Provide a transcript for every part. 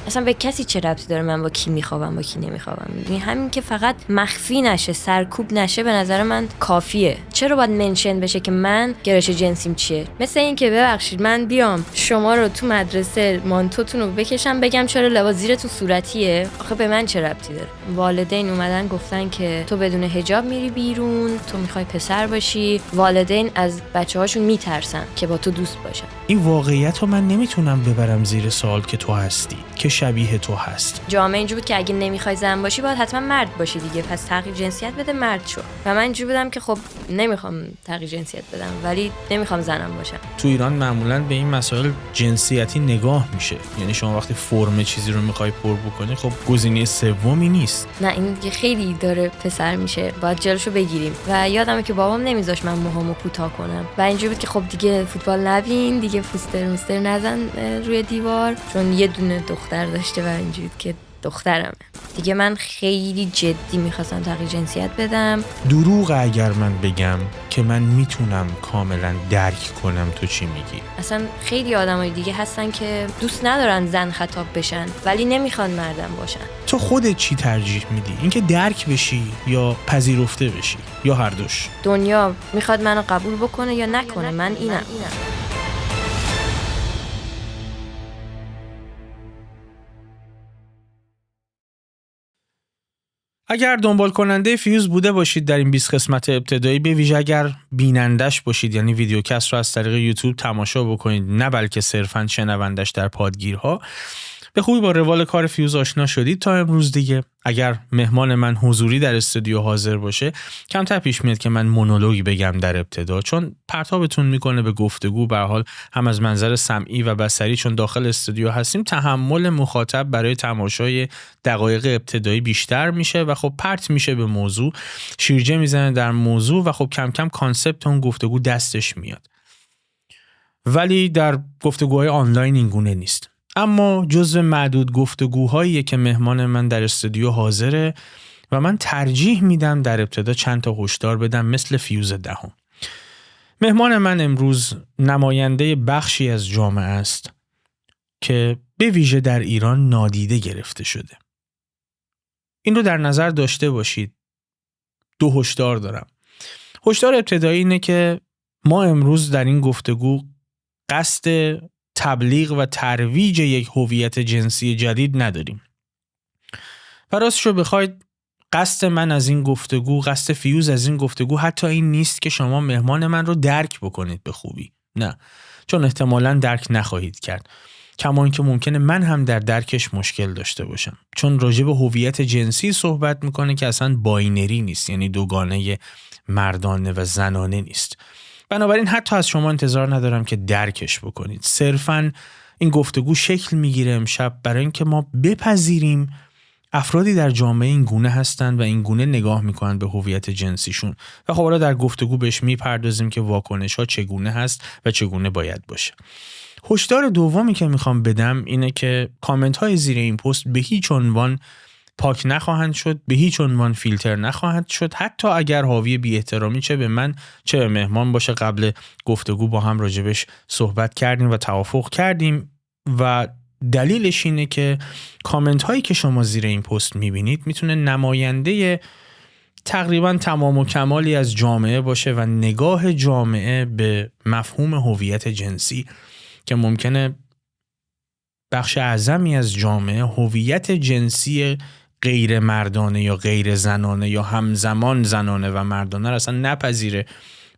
اصلا به کسی چه ربطی داره من با کی میخوابم با کی نمیخوابم؟ میدونی همین که فقط مخفی نشه، سرکوب نشه، به نظر من کافیه. چرا باید منشن بشه که من گرایش جنسیم چیه؟ مثل این که ببخشید من بیام شما رو تو مدرسه مانتوتون رو بکشم بگم چرا لباس زیر تو صورتیه؟ آخه به من چه ربطی داره؟ والدین اومدن گفتن که تو بدون حجاب میری بیرون، تو میخوای پسر باشی. والدین از بچه‌هاشون میترسن که با تو دوست باشن. این واقعیت رو من نمیتونم ببرم زیر سوال که تو هستی، که شبیه تو هست. جامعه اینجوری بود که اگه نمیخوای زن باشی باید حتما مرد باشی دیگه، پس تغییر جنسیت بده مرد شو. و من اینجوری بودم که خب نمیخوام تغییر جنسیت بدم ولی نمیخوام زنم باشم. تو ایران معمولاً به این مسائل جنسیتی نگاه میشه، یعنی شما وقتی فرم چیزی رو میخوای پر بکنی خب گزینه سومی نیست. نه این دیگه خیلی داره پسر میشه، باید جلوشو بگیریم. و یادمه که بابام نمیذاش من موهامو کوتاه کنم و اینجوری بود که خب دیگه فوتبال نبین، دیگه پوستر نزن روی دیوار، چون یه دونه دختر داشته و اینجوری که دخترمه دیگه. من خیلی جدی میخواستم تغییر جنسیت بدم. دروغ اگر من بگم که من میتونم کاملا درک کنم تو چی میگی. اصلا خیلی آدمای دیگه هستن که دوست ندارن زن خطاب بشن ولی نمیخوان مردم باشن. تو خودت چی ترجیح میدی؟ اینکه درک بشی یا پذیرفته بشی یا هر دوش؟ دنیا میخواد منو قبول بکنه یا نکنه، من اینم. اگر دنبال کننده فیوز بوده باشید در این 20 قسمت ابتدایی، به ویژه اگر بینندش باشید، یعنی ویدیوکست رو از طریق یوتیوب تماشا بکنید نه بلکه صرفاً شنوندش در پادگیرها، به خوبی با روال کار فیوز آشنا شدید تا امروز دیگه. اگر مهمان من حضوری در استودیو حاضر باشه کمتر پیش میاد که من مونولوگ بگم در ابتدا، چون پرتابتون میکنه به گفتگو. به هر حال هم از منظر سمعی و بصری چون داخل استودیو هستیم تحمل مخاطب برای تماشای دقایق ابتدایی بیشتر میشه و خب پرت میشه به موضوع، شیرجه میزنه در موضوع و خب کم کم کانسپت اون گفتگو دستش میاد. ولی در گفتگوهای آنلاین این گونه نیست. اما جزو معدود گفتگوهاییه که مهمان من در استودیو حاضره و من ترجیح میدم در ابتدا چند تا هشدار بدم مثل فیوز دهم. مهمان من امروز نماینده بخشی از جامعه است که به ویژه در ایران نادیده گرفته شده. این رو در نظر داشته باشید. 2 هشدار دارم. هشدار ابتدایی اینه که ما امروز در این گفتگو قصد تبلیغ و ترویج یک هویت جنسی جدید نداریم. و راستشو بخواید قصد من از این گفتگو، قصد فیوز از این گفتگو حتی این نیست که شما مهمان من رو درک بکنید به خوبی. نه، چون احتمالاً درک نخواهید کرد. کما اینکه ممکنه من هم در درکش مشکل داشته باشم، چون راجع به هویت جنسی صحبت میکنه که اصلا باینری نیست، یعنی دوگانه مردانه و زنانه نیست. بنابراین حتی از شما انتظار ندارم که درکش بکنید. صرفاً این گفتگو شکل میگیره امشب برای اینکه ما بپذیریم افرادی در جامعه این گونه هستن و این گونه نگاه میکنن به هویت جنسیشون و خب حالا در گفتگو بهش میپردازیم که واکنش‌ها چگونه هست و چگونه باید باشه. هشدار دومی که میخوام بدم اینه که کامنت‌های زیر این پست به هیچ عنوان پاک نخواهند شد، به هیچ عنوان فیلتر نخواهند شد، حتی اگر حاوی بی‌احترامی چه به من چه به مهمان باشه. قبل گفتگو با هم راجبش صحبت کردیم و توافق کردیم و دلیلش اینه که کامنت هایی که شما زیر این پست میبینید میتونه نماینده تقریبا تمام و کمالی از جامعه باشه و نگاه جامعه به مفهوم هویت جنسی که ممکنه بخش اعظمی از جامعه هویت جنسی غیر مردانه یا غیر زنانه یا همزمان زنانه و مردانه را اصلا نپذیره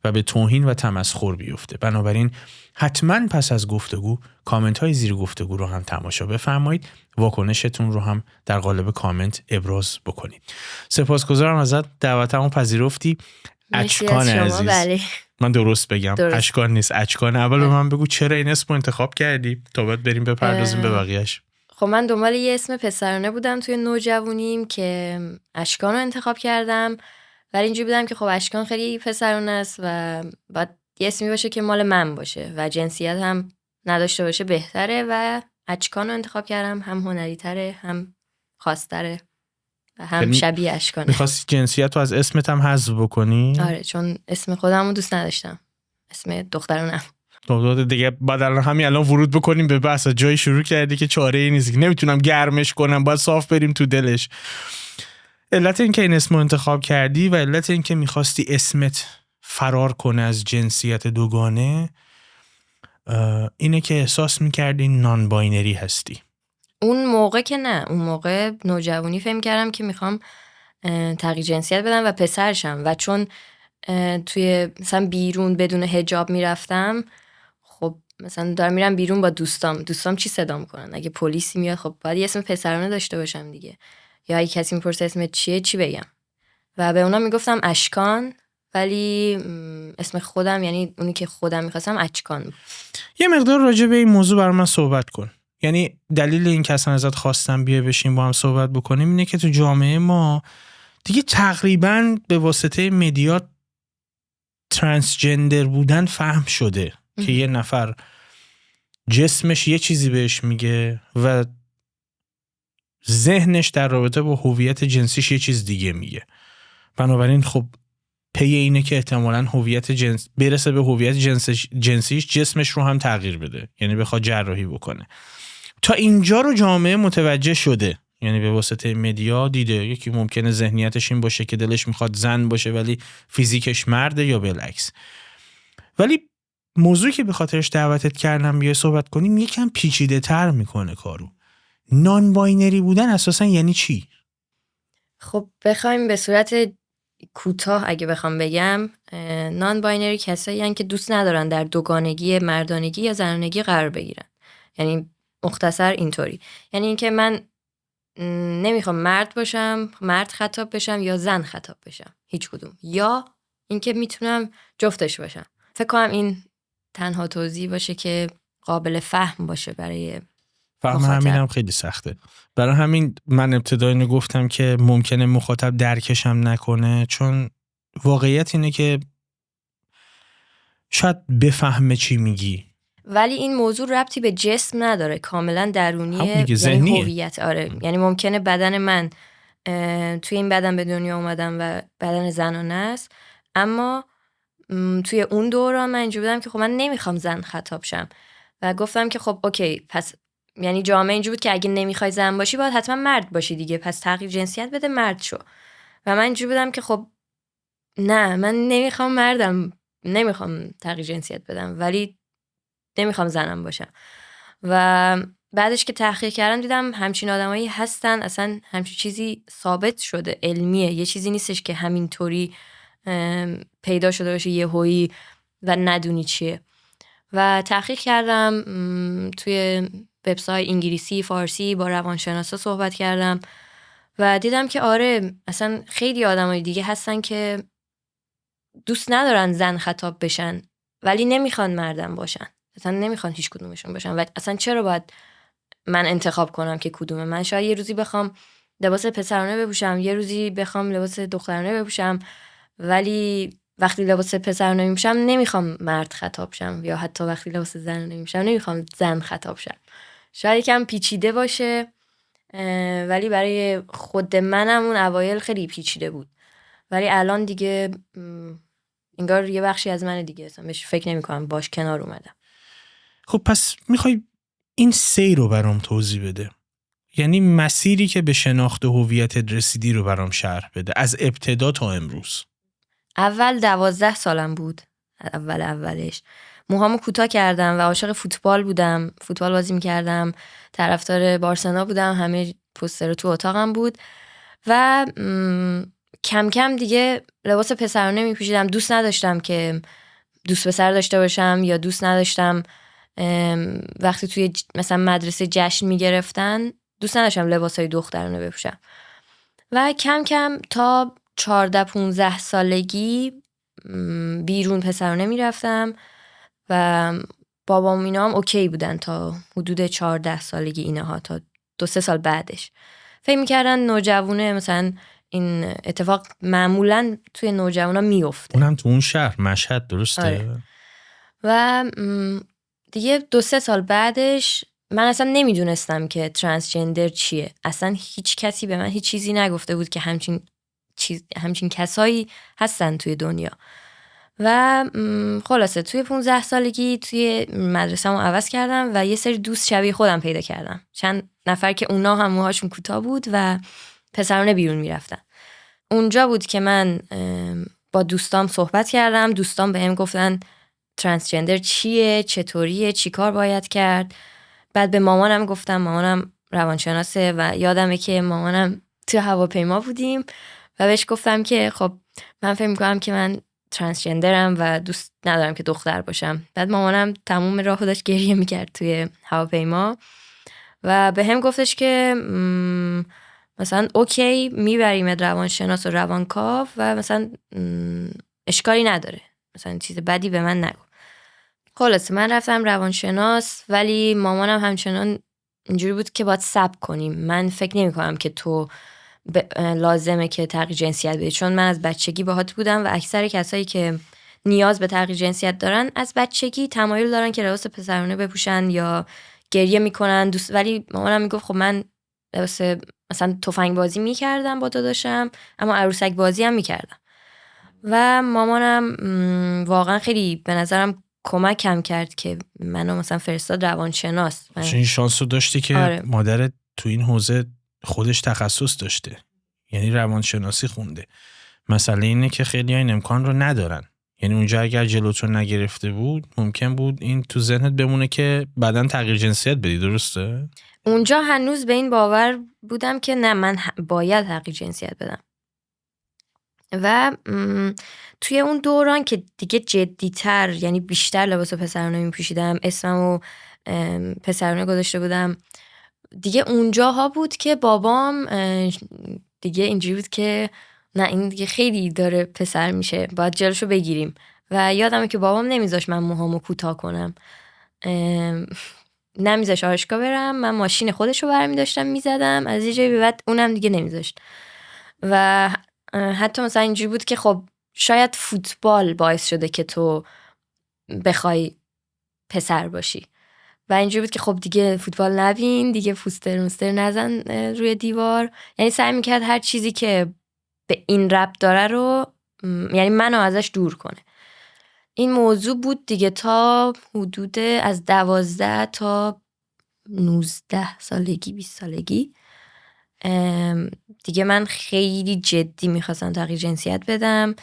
و به توهین و تمسخر بیفته. بنابراین حتما پس از گفتگو کامنت های زیر گفتگو رو هم تماشا بفرمایید، واکنشتون رو هم در قالب کامنت ابراز بکنید. سپاسگزارم ازت، دعوتمو پذیرفتی. اچکان عزیز، بله. من درست بگم؟ درست. اشکان نیست، اچکان. اول به من بگو چرا این اسمو انتخاب کردی تا بعد بریم بپردازیم به بقیه‌اش. خب من دنبال یه اسم پسرانه بودم توی نوجوانیم که اشکان رو انتخاب کردم، ولی اینجوری بودم که خب اشکان خیلی پسرانه است و باید یه اسمی باشه که مال من باشه و جنسیت هم نداشته باشه بهتره و اچکان رو انتخاب کردم. هم هنری تره، هم خاص‌تره و هم شبیه اشکانه. می‌خواستی جنسیت رو از اسمت هم حذف بکنی؟ آره، چون اسم خودم رو دوست نداشتم، اسم دخترونم. دیگه بعد همین الان ورود بکنیم به بحث، جای شروع کردی که چاره ای نیست، نمیتونم گرمش کنم، باید صاف بریم تو دلش. علت این که این اسمو انتخاب کردی و علت این که میخواستی اسمت فرار کنه از جنسیت دوگانه اینه که احساس میکردی نان باینری هستی. اون موقع که نه، اون موقع نوجوانی فهم کردم که میخوام تغییر جنسیت بدم و پسرشم و چون توی مثلا بیرون بدون حجاب میرفتم، خب مثلا دارم میرم بیرون با دوستام چی صدا میکنن؟ اگه پلیسی میاد خب باید یه اسم پسرانه داشته باشم دیگه، یا اگه کسی میپرسه اسمت چیه چی بگم؟ و به اونا میگفتم اشکان، ولی اسم خودم یعنی اونی که خودم میخواستم اچکان بود. یه مقدار راجع به این موضوع برای من صحبت کن. یعنی دلیل این که اصلا ازت خواستم بیا بشیم با هم صحبت بکنیم اینه که تو جامعه ما دیگه تقریباً به واسطه مدیا ترانسجندر بودن فهم شده که یه نفر جسمش یه چیزی بهش میگه و ذهنش در رابطه با هویت جنسیش یه چیز دیگه میگه. بنابراین خب پی اینه که احتمالاً هویت جنس برسه به هویت جنسیش جسمش رو هم تغییر بده، یعنی بخواد جراحی بکنه. تا اینجا رو جامعه متوجه شده، یعنی به واسطه مدیا دیده یکی ممکنه ذهنیتش این باشه که دلش میخواد زن باشه ولی فیزیکش مرده یا بالعکس. ولی موضوعی که به خاطرش دعوتت کردم بیای صحبت کنیم یکم پیچیده تر میکنه کارو. نان باینری بودن اساسا یعنی چی؟ خب بخوایم به صورت کوتاه اگه بخوام بگم، نان باینری کسایی هستن که دوست ندارن در دوگانگی مردانگی یا زنانگی قرار بگیرن. یعنی مختصر اینطوری، یعنی اینکه من نمیخوام مرد باشم، مرد خطاب بشم یا زن خطاب بشم، هیچ کدوم، یا اینکه میتونم جفتش باشم. فکر کنم این تنها توضیح باشه که قابل فهم باشه برای فهم. همینم خیلی سخته. برای همین من ابتدایی اینو گفتم که ممکنه مخاطب درکشم نکنه، چون واقعیت اینه که شاید بفهمه چی میگی، ولی این موضوع ربطی به جسم نداره، کاملا درونیه، یعنی هویت. آره یعنی ممکنه بدن من توی این بدن به دنیا اومدم و بدن زنانه است، اما توی اون دوران من اینجوری بودم که خب من نمیخوام زن خطاب شم و گفتم که خب اوکی، پس یعنی جامعه اینجوری بود که اگه نمیخوای زن باشی باید حتما مرد باشی دیگه، پس تغییر جنسیت بده مرد شو. و من اینجوری بودم که خب نه، من نمیخوام مردم، نمیخوام تغییر جنسیت بدم ولی نمیخوام زنم باشم. و بعدش که تحقیق کردم دیدم همچین آدمایی هستن، اصلا همچین چیزی ثابت شده، علمیه، یه چیزی نیستش که همینطوری پیدا شده باشه یهویی و ندونی چیه. و تحقیق کردم توی وبسایت انگلیسی، فارسی، با روانشناسا صحبت کردم و دیدم که آره اصلا خیلی آدمای دیگه هستن که دوست ندارن زن خطاب بشن ولی نمیخوان مردم باشن، اصلا نمیخوان هیچ کدومشون باشن. و اصلا چرا باید من انتخاب کنم که کدومه؟ من شاید یه روزی بخوام لباس پسرانه بپوشم، یه روزی بخوام لباس دخترانه بپوشم، ولی وقتی لباس پسرانه میپوشم نمیخوام مرد خطاب شم، یا حتی وقتی لباس زنانه میپوشم نمیخوام زن خطاب شم. شاید یکم پیچیده باشه ولی برای خود منم اون اوایل خیلی پیچیده بود، ولی الان دیگه انگار یه بخشی از من دیگه، اصلا بهش فکر نمی‌کنم، باش کنار اومدم. خب پس میخوای این سیر رو برام توضیح بده، یعنی مسیری که به شناخت هویتت رسیدی رو برام شرح بده از ابتدا تا امروز. اول 12 سالم بود، اولش موهامو کوتاه کردم و عاشق فوتبال بودم، فوتبال بازی می‌کردم، طرفدار بارسلونا بودم، همه پوستر تو اتاقم بود و کم کم دیگه لباس پسرانه میپوشیدم. دوست نداشتم که دوست پسر داشته باشم، یا دوست نداشتم وقتی توی مثلا مدرسه جشن میگرفتن دوست نداشتم لباسای دخترانه بپوشم. و کم کم تا 14-15 سالگی بیرون پسرانه میرفتم و بابام اینا هم اوکی بودن تا حدود 14 سالگی اینها، تا 2-3 سال بعدش فکر میکردن نوجوانه، مثلا این اتفاق معمولا توی نوجوانا میفته، اونم تو اون شهر مشهد، درسته؟ آره. و دیگه 2-3 سال بعدش من اصلا نمیدونستم که ترانسجندر چیه، اصلا هیچ کسی به من هیچ چیزی نگفته بود که همچین کسایی هستن توی دنیا. و خلاصه توی 15 سالگی توی مدرسه‌مو عوض کردم و یه سری دوست شبیه خودم پیدا کردم. چند نفر که اونا هم موهاشون کوتاه بود و پسرانه بیرون میرفتن. اونجا بود که من با دوستام صحبت کردم. دوستام بهم گفتن ترانسجندر چیه، چطوریه، چی کار باید کرد. بعد به مامانم گفتم، مامانم روانشناسه و یادمه که مامانم توی هواپیما بودیم و بهش گفتم که خب من فکر می‌کنم که من ترانسجندرم و دوست ندارم که دختر باشم. بعد مامانم تموم راهو داشت گریه میکرد توی هواپیما و به هم گفتش که مثلا اوکی میبریم روانشناس و روانکاو و مثلا اشکالی نداره، مثلا چیز بدی به من نگو. خلاصه من رفتم روانشناس، ولی مامانم همچنان اینجوری بود که باید صبر کنیم. من فکر نمی کنم که تو لازمه که تغییر جنسیت بدی، چون من از بچگی باهات بودم و اکثر کسایی که نیاز به تغییر جنسیت دارن از بچگی تمایل دارن که لباس پسرانه بپوشن یا گریه میکنن ولی مامانم میگفت خب من لباس مثلا تفنگ بازی میکردم با داداشم، اما عروسک بازی هم میکردم و مامانم واقعا خیلی به نظرم کمکم کرد که منو مثلا فرستاد روانشناس. این شانس رو داشتی که آره. مادرت تو این حوزه خودش تخصص داشته، یعنی روانشناسی خونده. مسئله اینه که خیلی این امکان رو ندارن. یعنی اونجا اگر جلوتون نگرفته بود ممکن بود این تو ذهنت بمونه که بعداً تغییر جنسیت بدی، درسته؟ اونجا هنوز به این باور بودم که نه، من باید تغییر جنسیت بدم. و توی اون دوران که دیگه جدی‌تر، یعنی بیشتر لباس پسرانه می‌پوشیدم، اسممو پسرانه گذاشته بودم دیگه، اونجاها بود که بابام دیگه اینجوری بود که نه این دیگه خیلی داره پسر میشه، باید جلوشو بگیریم. و یادمه که بابام نمیذاش من موهامو کوتاه کنم، نمیذاش آرایشگاه برم، من ماشین خودشو برمی داشتم میزدم، از یه جایی به بعد اونم دیگه نمیذاشت. و حتی مثلا اینجوری بود که خب شاید فوتبال باعث شده که تو بخوای پسر باشی و اینجوری بود که خب دیگه فوتبال نبین، دیگه پوستر نزن روی دیوار. یعنی سعی میکرد هر چیزی که به این ربط داره رو یعنی منو ازش دور کنه. این موضوع بود دیگه تا حدود از 12 تا 19 سالگی 20 سالگی دیگه من خیلی جدی میخواستم تغییر جنسیت بدم.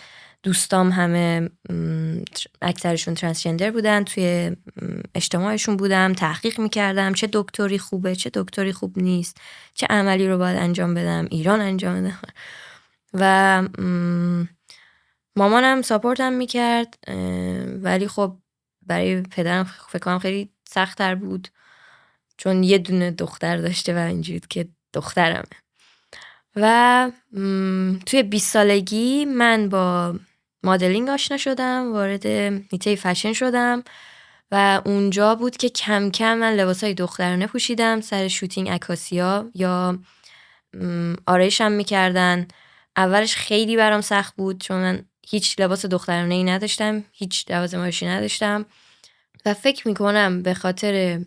دوستام همه اکثرشون ترانسجندر بودن، توی اجتماعشون بودم، تحقیق میکردم چه دکتری خوبه چه دکتری خوب نیست، چه عملی رو باید انجام بدم، ایران انجام بدم. و مامانم ساپورتم میکرد، ولی خب برای پدرم فکر کنم خیلی سخت‌تر بود چون یه دونه دختر داشته و اینجوری که دخترمه. و توی 20 سالگی من با مدلینگ آشنا شدم، وارد حیطه فشن شدم و اونجا بود که کم کم من لباسای دخترانه پوشیدم. سر شوتینگ عکاسیا یا آرایشم میکردن. اولش خیلی برام سخت بود چون من هیچ لباس دخترانه ای نداشتم، هیچ لوازمایشی نداشتم و فکر میکنم به خاطر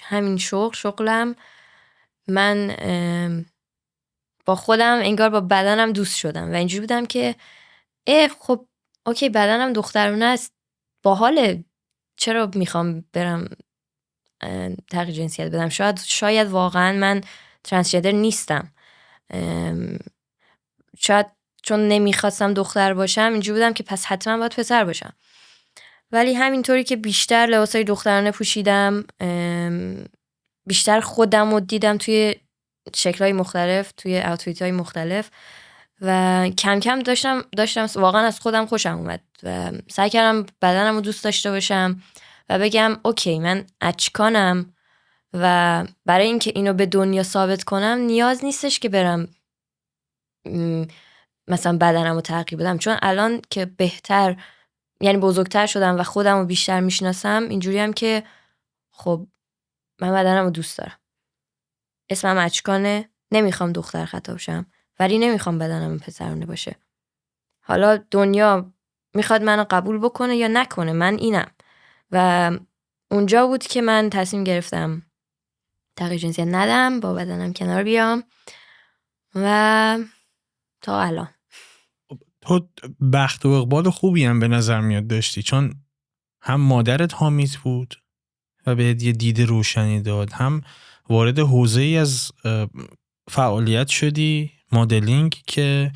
همین شغلم من با خودم انگار با بدنم دوست شدم و اینجوری بودم که خب اوکی بدنم دخترانه است، باحاله، چرا میخوام برم تغییر جنسیت بدم؟ شاید واقعا من ترانسجندر نیستم، شاید چون نمیخواستم دختر باشم اینجوری بودم که پس حتما باید پسر باشم. ولی همینطوری که بیشتر لباسای دخترانه پوشیدم، بیشتر خودم رو دیدم توی شکل‌های مختلف، توی آوتفیت‌های مختلف و کم کم داشتم واقعا از خودم خوشم اومد و سعی کردم بدنم رو دوست داشته باشم و بگم اوکی من اچکانم و برای اینکه اینو به دنیا ثابت کنم نیاز نیستش که برم مثلا بدنم رو تغییر بدم، چون الان که بهتر یعنی بزرگتر شدم و خودم رو بیشتر میشناسم اینجوری هم که خب من بدنم رو دوست دارم، اسمم اچکانه، نمیخوام دختر خطا باشم ولی نمیخوام بدنم پسرانه باشه. حالا دنیا میخواد منو قبول بکنه یا نکنه، من اینم. و اونجا بود که من تصمیم گرفتم تغییر جنسیت ندم، با بدنم کنار بیام و تا الان. تو بخت و اقبال خوبی هم به نظر میاد داشتی، چون هم مادرت حامیت بود و بهت یه دید روشنی داد، هم وارد حوزه‌ای از فعالیت شدی، مدلینگ، که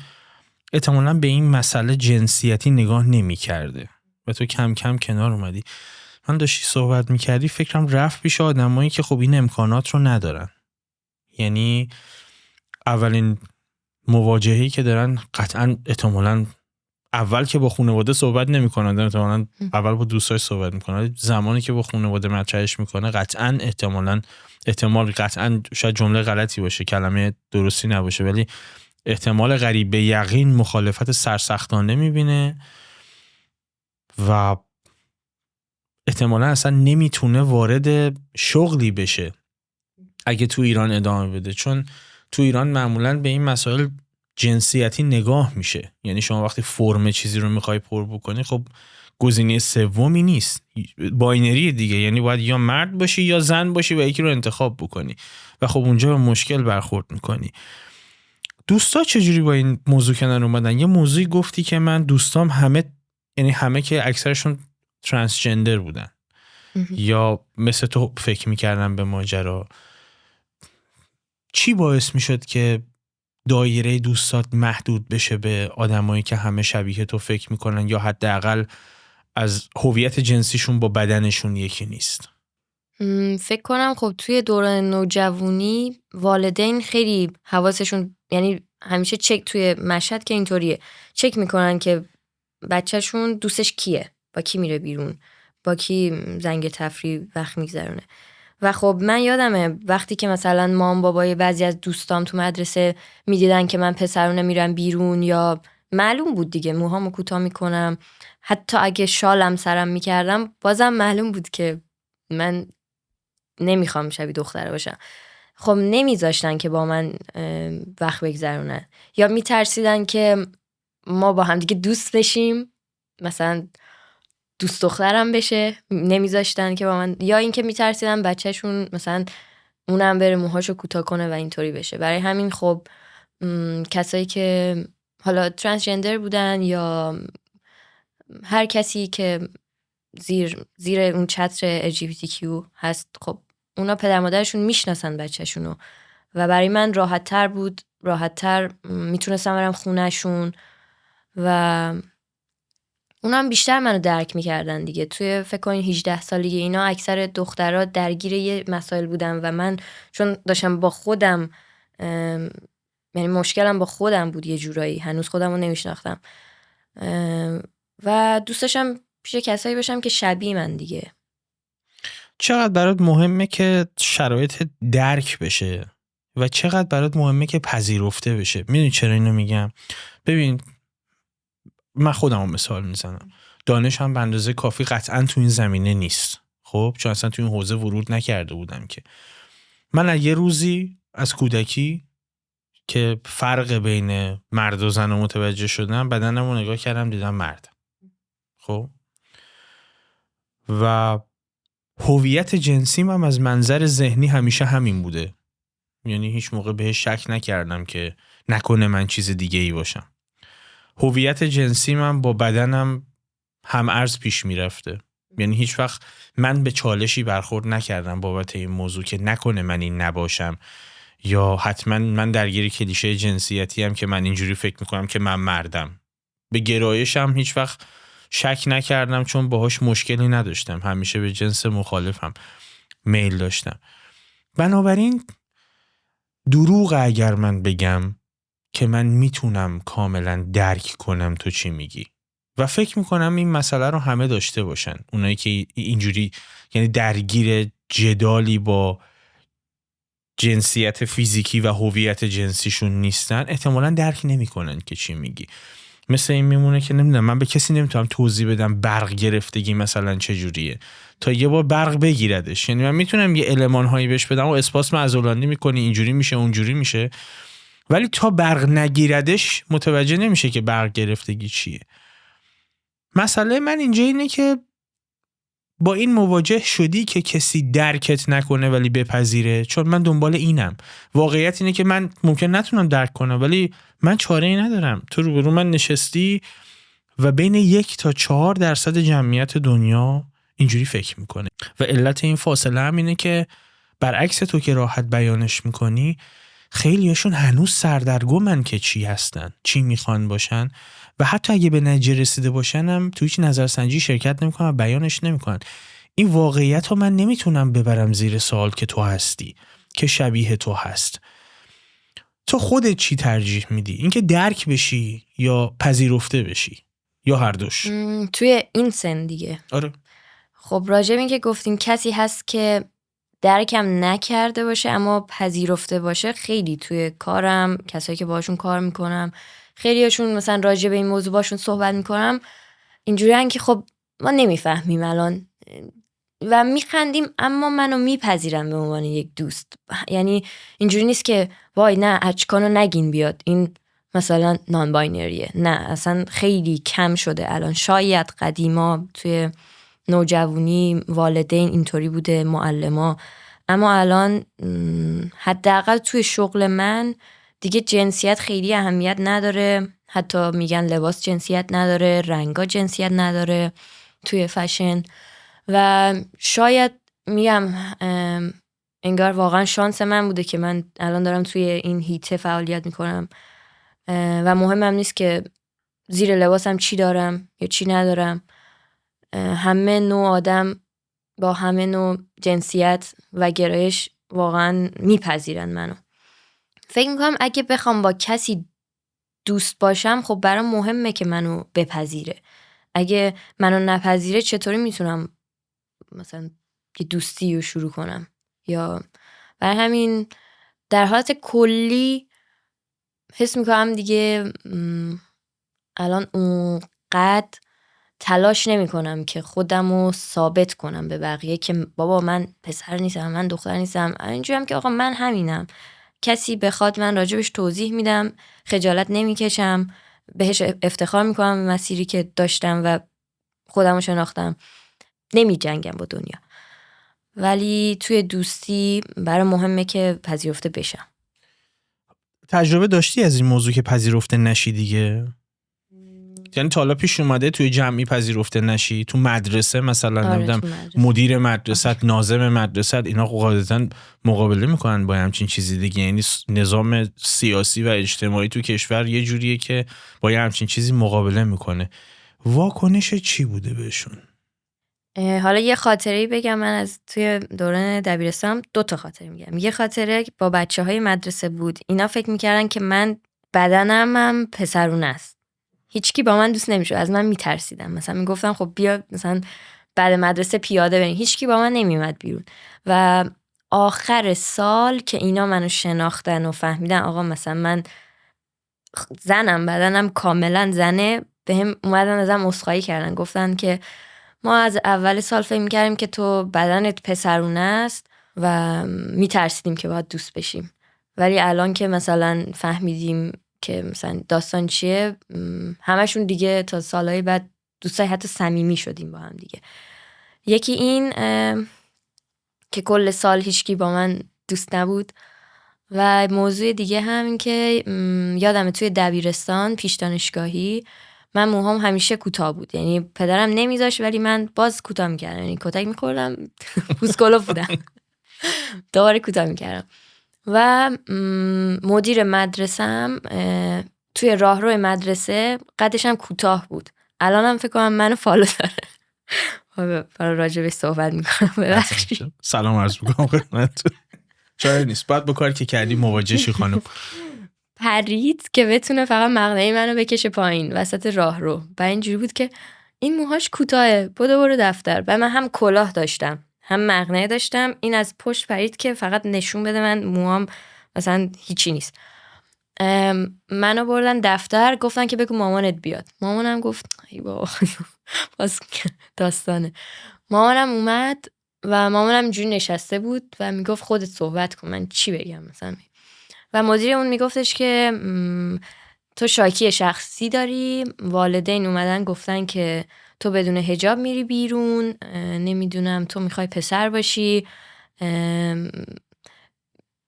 احتمالاً به این مسئله جنسیتی نگاه نمی کرده و تو کم کم کنار اومدی. من داشتی صحبت میکردی فکرم رفت پیش آدمایی که خب این امکانات رو ندارن. یعنی اولین مواجهه‌ای که دارن قطعاً احتمالاً اول که با خانواده صحبت نمی‌کنن، احتمالاً اول با دوستاش صحبت می‌کنن. زمانی که با خانواده مطرحش می‌کنه قطعاً قطعاً شاید جمله غلطی باشه، کلمه درستی نباشه، ولی احتمال قریب به یقین مخالفت سرسختانه می‌بینه و احتمالاً اصلا نمیتونه وارد شغلی بشه اگه تو ایران ادامه بده، چون تو ایران معمولاً به این مسائل جنسیتی نگاه میشه. یعنی شما وقتی فرم چیزی رو میخوای پر بکنی، خب گزینه سومی نیست، باینری دیگه، یعنی باید یا مرد باشی یا زن باشی و یکی رو انتخاب بکنی و خب اونجا به مشکل برخورد میکنی. دوستا چجوری با این موضوع کنار اومدن؟ یه موضوعی گفتی که من دوستام همه که اکثرشون ترانسجندر بودن یا مثل تو فکر میکردن به ماجرا. چی باعث میشد که دایره دوستات محدود بشه به آدمایی که همه شبیه تو فکر میکنن یا حداقل از هویت جنسیشون با بدنشون یکی نیست؟ فکر کنم خب توی دوران نوجوانی والدین خیلی حواسشون، یعنی همیشه چک توی مشهد که اینطوریه، چک میکنن که بچهشون دوستش کیه، با کی میره بیرون، با کی زنگ تفریح وقت میگذرونه. و خب من یادمه وقتی که مثلا مام بابای بعضی از دوستام تو مدرسه میدیدن که من پسرونه میرم بیرون، یا معلوم بود دیگه موهامو کوتاه میکنم، حتی اگه شالم سرم میکردم بازم معلوم بود که من نمیخوام شبیه دختره باشم. خب نمیذاشتن که با من وقت بگذرونن، یا میترسیدن که ما با هم دیگه دوست بشیم، مثلا دوست دخترم بشه، نمیذاشتن که با من، یا اینکه میترسیدن بچهشون مثلا اونم بره موهاشو کوتاه کنه و اینطوری بشه. برای همین خب کسایی که حالا ترانسجندر بودن یا هر کسی که زیر اون چتر LGBTQ هست، خب اونا پدر مادرشون میشناسن بچهشونو و برای من راحت‌تر میتونستم برم خونهشون و اونم بیشتر منو درک میکردن دیگه. توی فکر کنین 18 سالگی اینا اکثر دخترها درگیر یه مسائل بودن و من چون داشتم با خودم یعنی مشکلم با خودم بود، یه جورایی هنوز خودم رو نمیشناختم و دوست داشتم پیش کسایی باشم که شبیه من دیگه. چقدر برات مهمه که شرایط درک بشه و چقدر برات مهمه که پذیرفته بشه؟ میدونی چرا اینو میگم؟ ببین من خودم رو مثال میزنم، دانش هم به اندازه کافی قطعا تو این زمینه نیست، خب چون اصلا تو این حوزه ورود نکرده بودم. که من از یه روزی از کودکی که فرق بین مرد و زن رو متوجه شدم، بدنم رو نگاه کردم دیدم مرد. خب و هویت جنسیم هم از منظر ذهنی همیشه همین بوده، یعنی هیچ موقع بهش شک نکردم که نکنه من چیز دیگه ای باشم. هویت جنسیم هم با بدنم هم ارز پیش می رفته، یعنی هیچ وقت من به چالشی برخورد نکردم بابت این موضوع که نکنه من این نباشم، یا حتما من درگیر کلیشه جنسیتی هم که من اینجوری فکر میکنم که من مردم. به گرایشم هیچ وقت شک نکردم چون باهاش مشکلی نداشتم، همیشه به جنس مخالفم میل داشتم. بنابراین دروغ اگر من بگم که من میتونم کاملا درک کنم تو چی میگی و فکر میکنم این مسئله رو همه داشته باشن، اونایی که اینجوری یعنی درگیر جدالی با جنسیت فیزیکی و هویت جنسیشون نیستن احتمالاً درک نمیکنن که چی میگی. مثل این میمونه که نمیدونم، من به کسی نمیتونم توضیح بدم برق گرفتگی مثلا چجوریه تا یه بار برق بگیردش. یعنی من میتونم یه المان هایی بهش بدم و اسپاسم عضلانی میکنی، اینجوری میشه اونجوری میشه، ولی تا برق نگیردش متوجه نمیشه که برق گرفتگی چیه. مسئله من اینجا اینه که با این مواجه شدی که کسی درکت نکنه ولی بپذیره؟ چون من دنبال اینم. واقعیت اینه که من ممکن نتونم درک کنم ولی من چاره‌ای ندارم. تو روبرو من نشستی و بین 1 تا 4% جمعیت دنیا اینجوری فکر میکنه و علت این فاصله هم اینه که برعکس تو که راحت بیانش میکنی، خیلیاشون هنوز سردرگمن که چی هستن، چی میخوان باشن و حتی اگه به نتیجه رسیده باشن هم تو هیچ نظرسنجی شرکت نمیکنن و بیانش نمیکنن. این واقعیت رو من نمیتونم ببرم زیر سوال که تو هستی، که شبیه تو هست. تو خودت چی ترجیح میدی؟ اینکه درک بشی یا پذیرفته بشی یا هر دوش؟ توی این سن دیگه. آره. خب راجب این که گفتیم کسی هست که درکم نکرده باشه اما پذیرفته باشه، خیلی توی کارم کسایی که باشون کار میکنم خیلیاشون مثلا راجب این موضوع باشون صحبت میکنم اینجوری که خب ما نمیفهمیم الان و میخندیم اما منو میپذیرم به عنوان یک دوست. یعنی اینجوری نیست که وای نه اچکانو نگین بیاد این مثلا نان باینریه، نه اصلا خیلی کم شده الان. شاید قدیما توی نوجوانی والدین اینطوری بوده، معلما، اما الان حداقل توی شغل من دیگه جنسیت خیلی اهمیت نداره. حتی میگن لباس جنسیت نداره، رنگا جنسیت نداره توی فشن. و شاید میگم انگار واقعا شانس من بوده که من الان دارم توی این هیته فعالیت میکنم و مهمم نیست که زیر لباسم چی دارم یا چی ندارم. همه نوع آدم با همه نوع جنسیت و گرایش واقعا میپذیرن منو. فکر میکنم اگه بخوام با کسی دوست باشم خب برام مهمه که منو بپذیره. اگه منو نپذیره چطوری میتونم مثلا یه دوستی رو شروع کنم؟ یا برای همین در حالت کلی حس میکنم دیگه الان اونقدر تلاش نمی کنم که خودم رو ثابت کنم به بقیه که بابا من پسر نیستم، من دختر نیستم. اینجوری هم که آقا من همینم، کسی بخواد من راجبش توضیح میدم، خجالت نمی کشم، بهش افتخار میکنم مسیری که داشتم و خودم رو شناختم، نمی جنگم با دنیا. ولی توی دوستی برای مهمه که پذیرفته بشم. تجربه داشتی از این موضوع که پذیرفته نشی دیگه؟ یعنی تا حالا پیش اومده توی جمعی پذیرفته نشی؟ تو مدرسه مثلا نمیدونم مدیر مدرسه، ناظم مدرسه، اینا قاعدتاً مقابله میکنن با همچین چیزی دیگه. یعنی نظام سیاسی و اجتماعی تو کشور یه جوریه که با همچین چیزی مقابله میکنه. واکنش چی بوده بهشون؟ حالا یه خاطره‌ای بگم. من از توی دوران دبیرستان 2 تا خاطره میگم. یه خاطره با بچه‌های مدرسه بود. اینا فکر میکردن که من بدنم هم پسرونه است. هیچکی با من دوست نمیشد، از من میترسیدن. مثلا میگفتم خب بیا مثلا بعد مدرسه پیاده بریم، هیچکی با من نمیومد بیرون. و آخر سال که اینا منو شناختن و فهمیدن آقا مثلا من زنم، بدنم کاملا زنه، بهم اومدن ازم عذرخواهی کردن، گفتن که ما از اول سال فکر می‌کردیم که تو بدنت پسرونه است و میترسیدیم که باید دوست بشیم، ولی الان که مثلا فهمیدیم که مثلا داستان چیه، همشون دیگه تا سالهای بعد دوستای حتی صمیمی شدیم با هم دیگه. یکی این که کل سال هیچکی با من دوست نبود و موضوع دیگه همین که یادمه توی دبیرستان پیش دانشگاهی من موهام همیشه کوتاه بود، یعنی پدرم نمیذاش ولی من باز کوتاه میکردم، یعنی کتک میخوردم پوسکلوف بودم دوباره کوتاه میکردم. و مدیر مدرسم توی راهرو مدرسه قدش هم کوتاه بود. الانم فکر کنم منو فالو داره. برای راجبش صحبت میکنم، ببخشید. سلام عرض میکنم خدمتتون. چاره نیست، بعد با کاری که کردی مواجه شی خانم. پرید که بتونه فقط مقنعه منو بکشه پایین وسط راهرو. و اینجوری بود که این موهاش کوتاهه، برو دفتر. و من هم کلاه داشتم هم مقنعه داشتم، این از پشت پرید که فقط نشون بده من موهام مثلا هیچی نیست. منو بردن دفتر، گفتن که بگو مامانت بیاد. مامانم گفت ای بابا باز داستانه. مامانم اومد و مامانم اینجوری نشسته بود و میگفت خودت صحبت کن، من چی بگم مثلا. و مدیر اون میگفتش که تو شاکی شخصی داری، والدین اومدن گفتن که تو بدون حجاب میری بیرون، نمیدونم تو میخوای پسر باشی.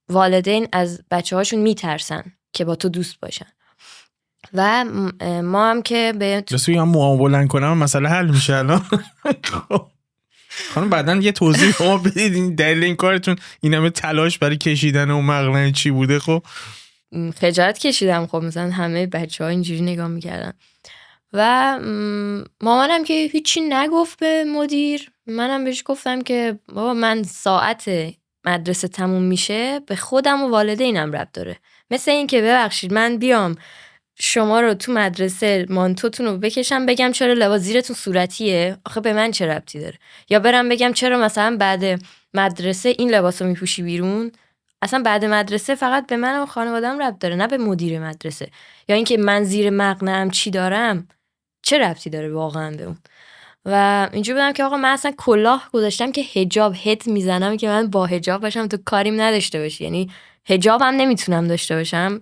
والدین از بچه هاشون میترسن که با تو دوست باشن و ما هم که به دست بگم موامو بلند کنم مسئله حل میشه الان. خانم بعدن یه توضیح ما بدید این دلیل این کارتون این همه تلاش برای کشیدن و مقنعه چی بوده؟ خب خجالت کشیدم، خب مثلا همه بچه ها اینجوری نگاه میکردن و مامانم که هیچی نگفت به مدیر، منم بهش گفتم که بابا من ساعت مدرسه تموم میشه به خودم و والدینم ربط داره. مثل این که ببخشید من بیام شما رو تو مدرسه مانتوتون رو بکشم بگم چرا لباس زیرتون صورتیه، آخه به من چه ربطی داره؟ یا برم بگم چرا مثلا بعد مدرسه این لباس رو میپوشی بیرون؟ اصلا بعد مدرسه فقط به من و خانوادم ربط داره، نه به مدیر مدرسه. یا اینکه من زیر مقنعم چی دارم چه ربطی داره واقعا به اون. و اینجوری بودم که آقا من اصلا کلاه گذاشتم که حجاب هد میزنم که من با حجاب باشم تو کاریم نداشته باشی، یعنی حجابم نمیتونم داشته باشم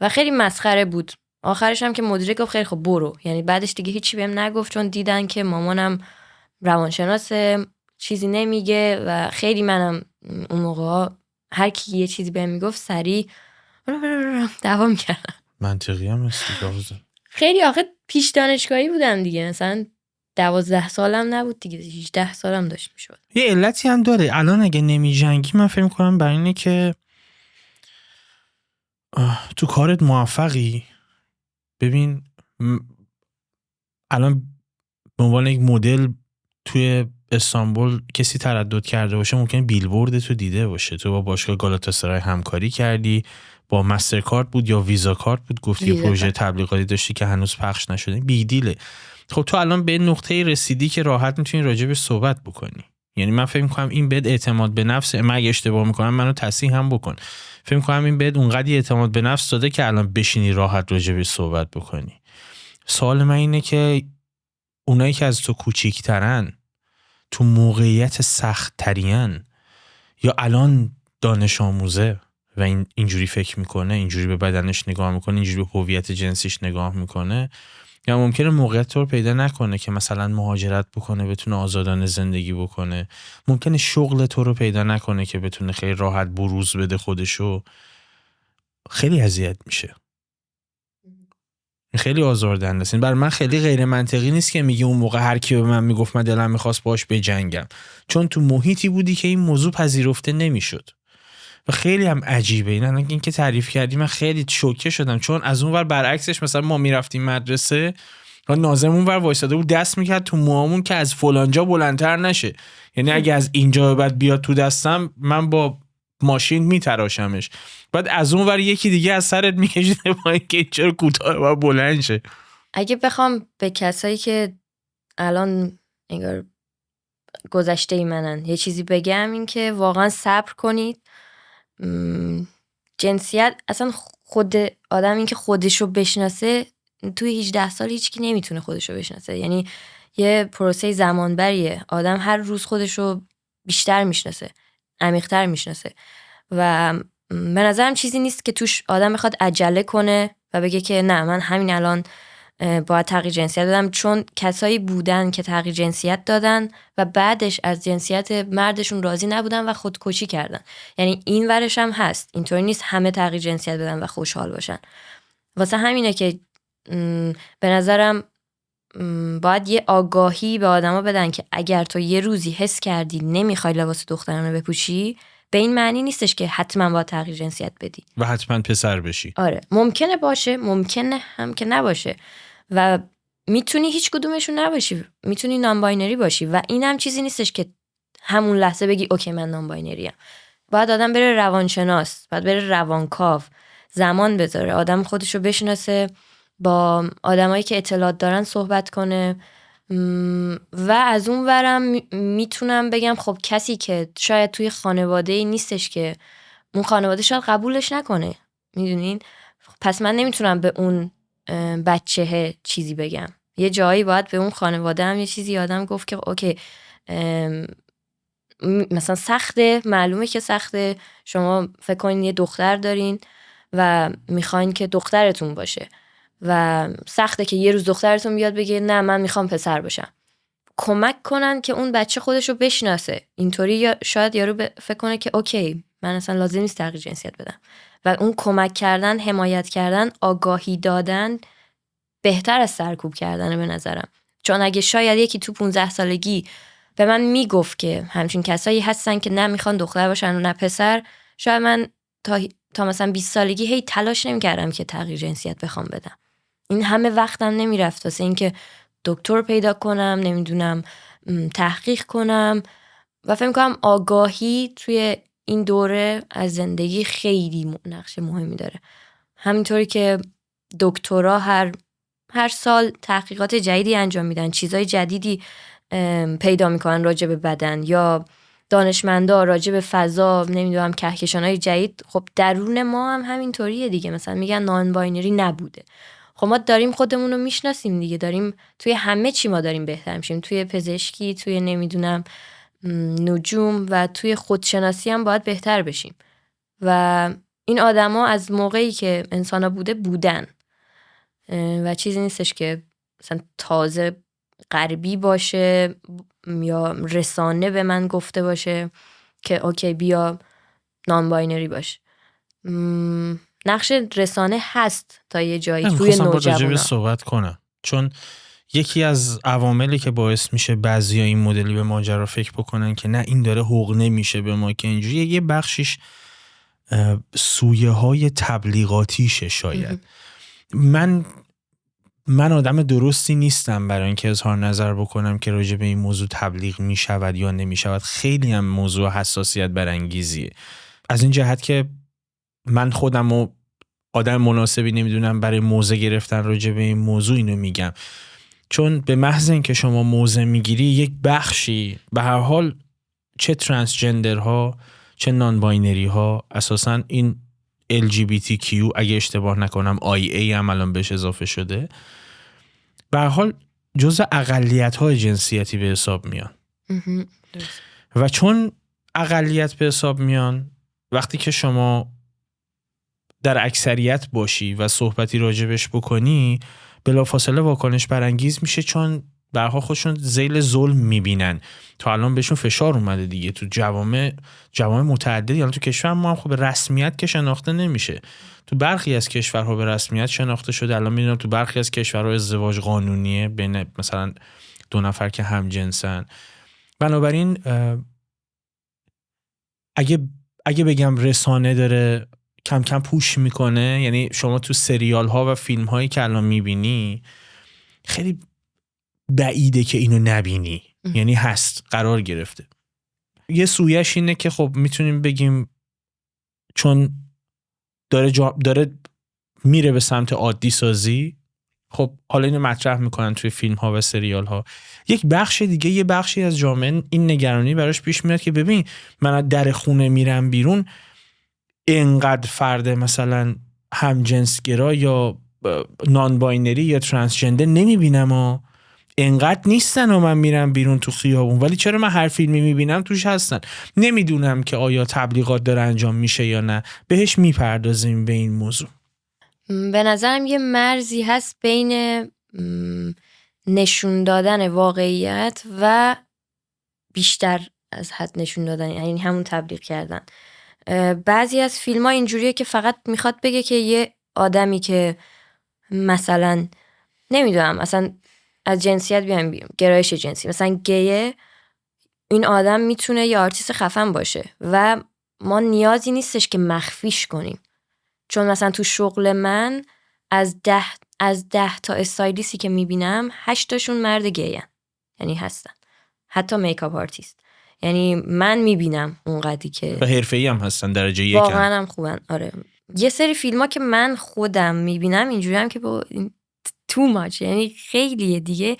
و خیلی مسخره بود. آخرش هم که مدیر گفت خیلی خب برو، یعنی بعدش دیگه هیچی بهم نگفت چون دیدن که مامانم روانشناسه چیزی نمیگه و خیلی منم اون موقع هر کی یه چیزی بهم میگفت سریع دوام کردم. منطقی هم است. خیلی آخه پیش دانشگاهی بودم دیگه، مثلا 12 سالم نبود دیگه، 18 سالم داشت میشد. یه علتی هم داره الان اگه نمی جنگی من فکر می‌کنم برای اینه که تو کارت موفقی. ببین الان به عنوان یک مدل توی استانبول کسی تردد کرده باشه ممکنه بیلبورد تو دیده باشه، تو با باشگاه گالاتاسرای همکاری کردی، با مسترکارد بود یا ویزا کارت بود، گفتی یه پروژه تبلیغاتی داشتی که هنوز پخش نشده، بیدیله. خب تو الان به نقطه رسیدی که راحت میتونی راجبش صحبت بکنی. یعنی من فکر می‌کنم این بد اعتماد به نفس، من اگه اشتباه میکنم منو تصحیح هم بکن، فکر می‌کنم این بد اونقدر اعتماد به نفس داده که الان بشینی راحت راجبش صحبت بکنی. سوال من اینه که اونایی که از تو کوچیک‌ترن، تو موقعیت سخت ترین، یا الان دانش آموزه و اینجوری فکر میکنه، اینجوری به بدنش نگاه میکنه، اینجوری به هویت جنسیش نگاه میکنه، یا ممکنه موقعیت تو رو پیدا نکنه که مثلا مهاجرت بکنه بتونه آزادانه زندگی بکنه، ممکنه شغل تو رو پیدا نکنه که بتونه خیلی راحت بروز بده خودشو. خیلی اذیت میشه، خیلی آزاردهنده است. برای من خیلی غیر منطقی نیست که میگه اون موقع هر کی به من میگفت من دلم میخواست باش بجنگم، چون تو محیطی بودی که این موضوع پذیرفته نمیشد و خیلی هم عجیبه. این که تعریف کردی من خیلی شوکه شدم، چون از اون ور برعکسش مثلا ما میرفتیم مدرسه و ناظم اون ور وایساده بود دست میکرد تو موامون که از فلانجا بلندتر نشه، یعنی اگه از اینجا بعد بیاد تو دستم من با ماشین میتراشمش. بعد از اون ور یکی دیگه از سرت میکشیده با اینکه چرا کوتاه و بلند شه. اگه بخوام به کسایی که الان انگار گذشته ای منن یه چیزی بگم، این که واقعا صبر کنید. جنسیت اصلا خود آدم این که خودشو بشناسه توی 18 سال هیچکی نمیتونه خودشو بشناسه، یعنی یه پروسه زمانبریه. آدم هر روز خودشو بیشتر میشناسه، عمیق‌تر میشناسه و به نظرم چیزی نیست که توش آدم بخواد عجله کنه و بگه که نه من همین الان باید تغییر جنسیت بدم، چون کسایی بودن که تغییر جنسیت دادن و بعدش از جنسیت مردشون راضی نبودن و خودکشی کردن. یعنی این ورش هم هست، اینطوری نیست همه تغییر جنسیت بدن و خوشحال باشن. واسه همینه که به نظرم باید یه آگاهی به آدما بدن که اگر تو یه روزی حس کردی نمیخوای لباس دخترانه بپوشی، به این معنی نیستش که حتما باید تغییر جنسیت بدی و حتما پسر بشی. آره ممکنه باشه، ممکنه هم که نباشه و میتونی هیچ کدومشون نباشی، میتونی نان باینری باشی و این هم چیزی نیستش که همون لحظه بگی اوکی من نان باینری ام. باید آدم بره روانشناس، باید بره روانکاو، زمان بذاره آدم خودشو بشناسه، با آدمایی که اطلاعات دارن صحبت کنه. و از اون ورم میتونم بگم خب کسی که شاید توی خانواده نیستش که اون خانواده شاید قبولش نکنه، میدونین، پس من نمیتونم به اون بچه چیزی بگم. یه جایی باید به اون خانواده هم یه چیزی آدم گفت که اوکی مثلا سخته، معلومه که سخته، شما فکر کنین یه دختر دارین و میخواین که دخترتون باشه و سخته که یه روز دخترتون بیاد بگه نه من میخوام پسر باشم. کمک کنن که اون بچه خودش رو بشناسه. اینطوری یا شاید یارو فکر کنه که اوکی من اصلا لازم نیست تغییر جنسیت بدم. و اون کمک کردن، حمایت کردن، آگاهی دادن بهتر از سرکوب کردنه به نظرم. چون اگه شاید یکی تو 15 سالگی به من میگفت که همچین کسایی هستن که نه میخوان دختر باشن و نه پسر، شاید من تا مثلا 20 سالگی هی تلاش نمیکردم که تغییر جنسیت بخوام بدم. این همه وقتم نمیرفت واسه اینکه دکتر پیدا کنم، نمیدونم تحقیق کنم. و فکر می‌کنم آگاهی توی این دوره از زندگی خیلی نقش مهمی داره. همینطوری که دکترها هر سال تحقیقات جدیدی انجام میدن، چیزای جدیدی پیدا میکنن راجع به بدن، یا دانشمندا راجع به فضا، نمیدونم کهکشان‌های جدید. خب درون ما هم همینطوریه دیگه. مثلا میگن نان باینری نبوده. خب ما داریم خودمون رو میشناسیم دیگه، داریم توی همه چی ما داریم بهتر میشیم، توی پزشکی، توی نمیدونم نجوم و توی خودشناسی هم باید بهتر بشیم. و این آدما از موقعی که انسانا بودن و چیزی نیستش که مثلا تازه غربی باشه یا رسانه به من گفته باشه که اوکی بیا نان باینری باش. نقش رسانه هست تا یه جایی توی نوجوانا. صحبت کنم چون یکی از عواملی که باعث میشه بعضیا این مدلی به ماجرا فکر بکنن که نه این داره حقنه میشه به ما که اینجوری، یه بخشیش سویه های تبلیغاتیشه شاید. من آدم درستی نیستم برای اینکه اظهار نظر بکنم که راجع به این موضوع تبلیغ میشود یا نمیشود. خیلی هم موضوع حساسیت برانگیزیه، از این جهت که من خودم و آدم مناسبی نمیدونم برای موضع گرفتن راجع به این موضوع اینو میگم. چون به محض اینکه شما موضع میگیری یک بخشی به هر حال، چه ترانسجندرها چه نان باینری ها، اساساً این LGBTQ اگه اشتباه نکنم IA هم الان بهش اضافه شده، به هر حال جزء اقلیت‌های جنسیتی به حساب میان. و چون اقلیت به حساب میان، وقتی که شما در اکثریت باشی و صحبتی راجبش بکنی، بلافاصله واکنش برانگیز میشه، چون به هر حال خودشون ذیل ظلم میبینن. تا الان بهشون فشار اومده دیگه تو جوامع متعددی. الان تو کشور ما هم خب به رسمیت که شناخته نمیشه، تو برخی از کشورها به رسمیت شناخته شده. الان میدونم تو برخی از کشورها ازدواج قانونیه بین مثلا 2 نفر که همجنسن. بنابراین اگه بگم رسانه داره کم کم پوش میکنه، یعنی شما تو سریال ها و فیلم هایی که الان میبینی خیلی بعیده که اینو نبینی. یعنی هست، قرار گرفته. یه سویش اینه که خب میتونیم بگیم چون داره میره به سمت عادی سازی، خب حالا اینو مطرح میکنن توی فیلم ها و سریال ها. یک بخش دیگه، یه بخشی از جامعه این نگرانی براش پیش میاد که ببین من از در خونه میرم بیرون، اینقدر فرد مثلا همجنسگرا یا نان باینری یا ترانسجندر نمیبینم و اینقدر نیستن و من میرم بیرون تو خیابون، ولی چرا من هر فیلمی میبینم توش هستن. نمیدونم که آیا تبلیغات داره انجام میشه یا نه، بهش میپردازیم به این موضوع. به نظرم یه مرزی هست بین نشون دادن واقعیت و بیشتر از حد نشون دادن، یعنی همون تبلیغ کردن. بعضی از فیلم ها اینجوریه که فقط میخواد بگه که یه آدمی که مثلا نمیدونم اصلا از جنسیت بیان گرایش جنسی مثلا گیه، این آدم میتونه یه آرتیست خفن باشه و ما نیازی نیستش که مخفیش کنیم. چون مثلا تو شغل من از 10 تا استایلیستی که میبینم 8 تاشون مرد گیه‌ان، یعنی هستن، حتی میکاپ آرتیست. یعنی من میبینم اونقدری که و حرفه‌ای هم هستن، درجه 1 واقعا هم خوبن. آره یه سری فیلم‌ها که من خودم میبینم اینجوری هم که با تو ماچ، یعنی خیلیه دیگه،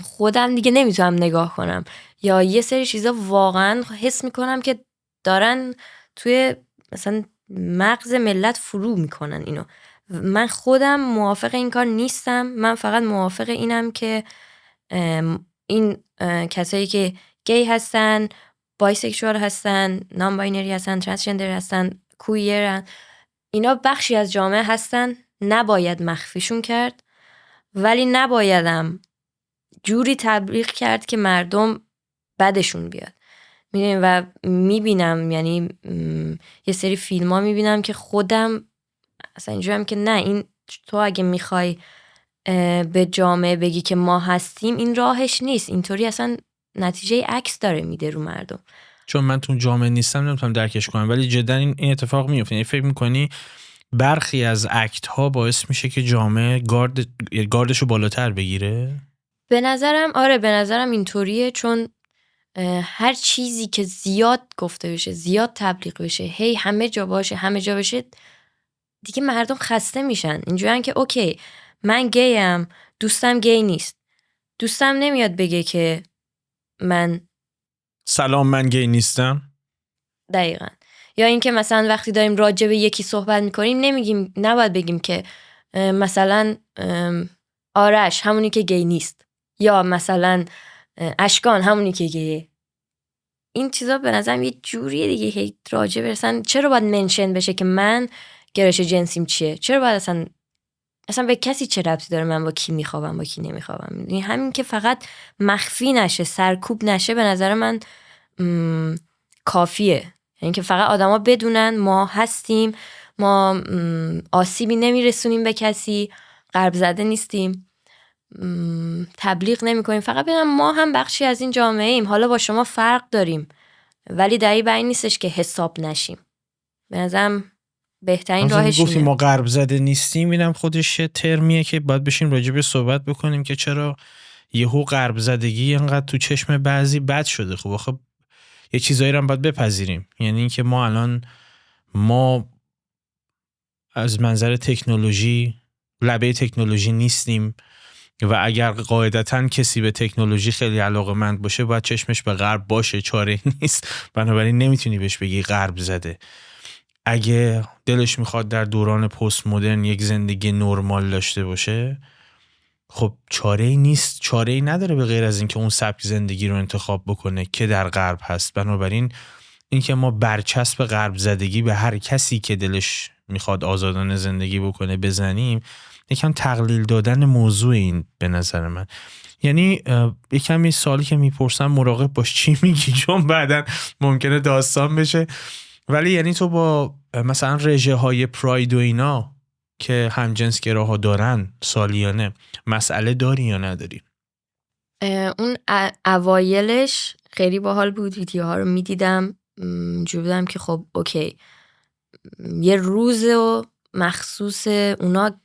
خودم دیگه نمیتونم نگاه کنم. یا یه سری چیزا واقعا حس میکنم که دارن توی مثلا مغز ملت فرو میکنن اینو. من خودم موافق این کار نیستم. من فقط موافق اینم که این کسایی که گی هستن، بایسکشوال هستن، نان باینری هستن، ترانسجندر هستن، کویرن، اینا بخشی از جامعه هستن، نباید مخفیشون کرد، ولی نبایدم جوری تبلیغ کرد که مردم بدشون بیاد. میدونی و میبینم یعنی یه سری فیلم ها میبینم که خودم اصلا اینجوریم که نه، این تو اگه میخوای به جامعه بگی که ما هستیم این راهش نیست، اینطوری اصلا نتیجه عکس داره میده رو مردم. چون من تو جامعه نیستم نمیتونم درکش کنم، ولی جدا این اتفاق میفته. یعنی فکر میکنی برخی از اکت ها باعث میشه که جامعه گاردشو بالاتر بگیره؟ به نظرم اینطوریه، چون هر چیزی که زیاد گفته بشه، زیاد تبلیغ بشه، هی همه جا بشه، دیگه مردم خسته میشن. اینجورن که اوکی من گیم، دوستم گی نیست، دوستم نمیاد بگه که سلام من گی نیستم. دقیقاً. یا اینکه مثلا وقتی داریم راجع به یکی صحبت میکنیم نباید بگیم که مثلا آرش همونی که گی نیست، یا مثلا اشکان همونی که گیه. این چیزا به نظرم یه جوریه دیگه، هی راجع برسن. چرا باید منشن بشه که من گرایش جنسیم چیه؟ چرا باید اصلا به کسی چه ربطی داره من با کی میخوابم با کی نمیخوابم؟ یعنی همین که فقط مخفی نشه، سرکوب نشه، به نظر من کافیه. یعنی که فقط آدما بدونن ما هستیم، ما آسیبی نمیرسونیم به کسی، غرب زده نیستیم، تبلیغ نمیکنیم، فقط بدونن ما هم بخشی از این جامعه ایم. حالا با شما فرق داریم ولی دلیل بر این نیستش که حساب نشیم. به نظرم بهترین راهش اینه. گفتیم ما غرب زده نیستیم، اینم خودش ترمیه که باید بشیم راجع به صحبت بکنیم که چرا یهو غرب زدگی اینقدر تو چشم بعضی بد شده. خب یه چیزایی رو هم باید بپذیریم. یعنی اینکه ما از منظر تکنولوژی لبه تکنولوژی نیستیم و اگر قاعدتاً کسی به تکنولوژی خیلی علاقه‌مند باشه باید چشمش به غرب باشه، چاره نیست. بنابراین نمیتونی بهش بگی غرب زده. اگه دلش میخواد در دوران پست مدرن یک زندگی نرمال داشته باشه، خب چاره‌ای نیست، چاره‌ای نداره به غیر از اینکه اون سبک زندگی رو انتخاب بکنه که در غرب هست. بنابراین اینکه ما برچسب غرب زدگی به هر کسی که دلش میخواد آزادانه زندگی بکنه بزنیم، یکم تقلیل دادن موضوع این به نظر من. یعنی یکم این سوالی که میپرسم مراقب باش چی میگی، چون بعدن ممکنه داستان بشه. ولی یعنی تو با مثلا رژه های پراید و اینا که همجنسگراها دارن سالیانه مسئله داری یا نداری؟ اون اوایلش خیلی باحال بود، ویدیوها رو میدیدم جو بودم که خب اوکی یه روز و مخصوص اونا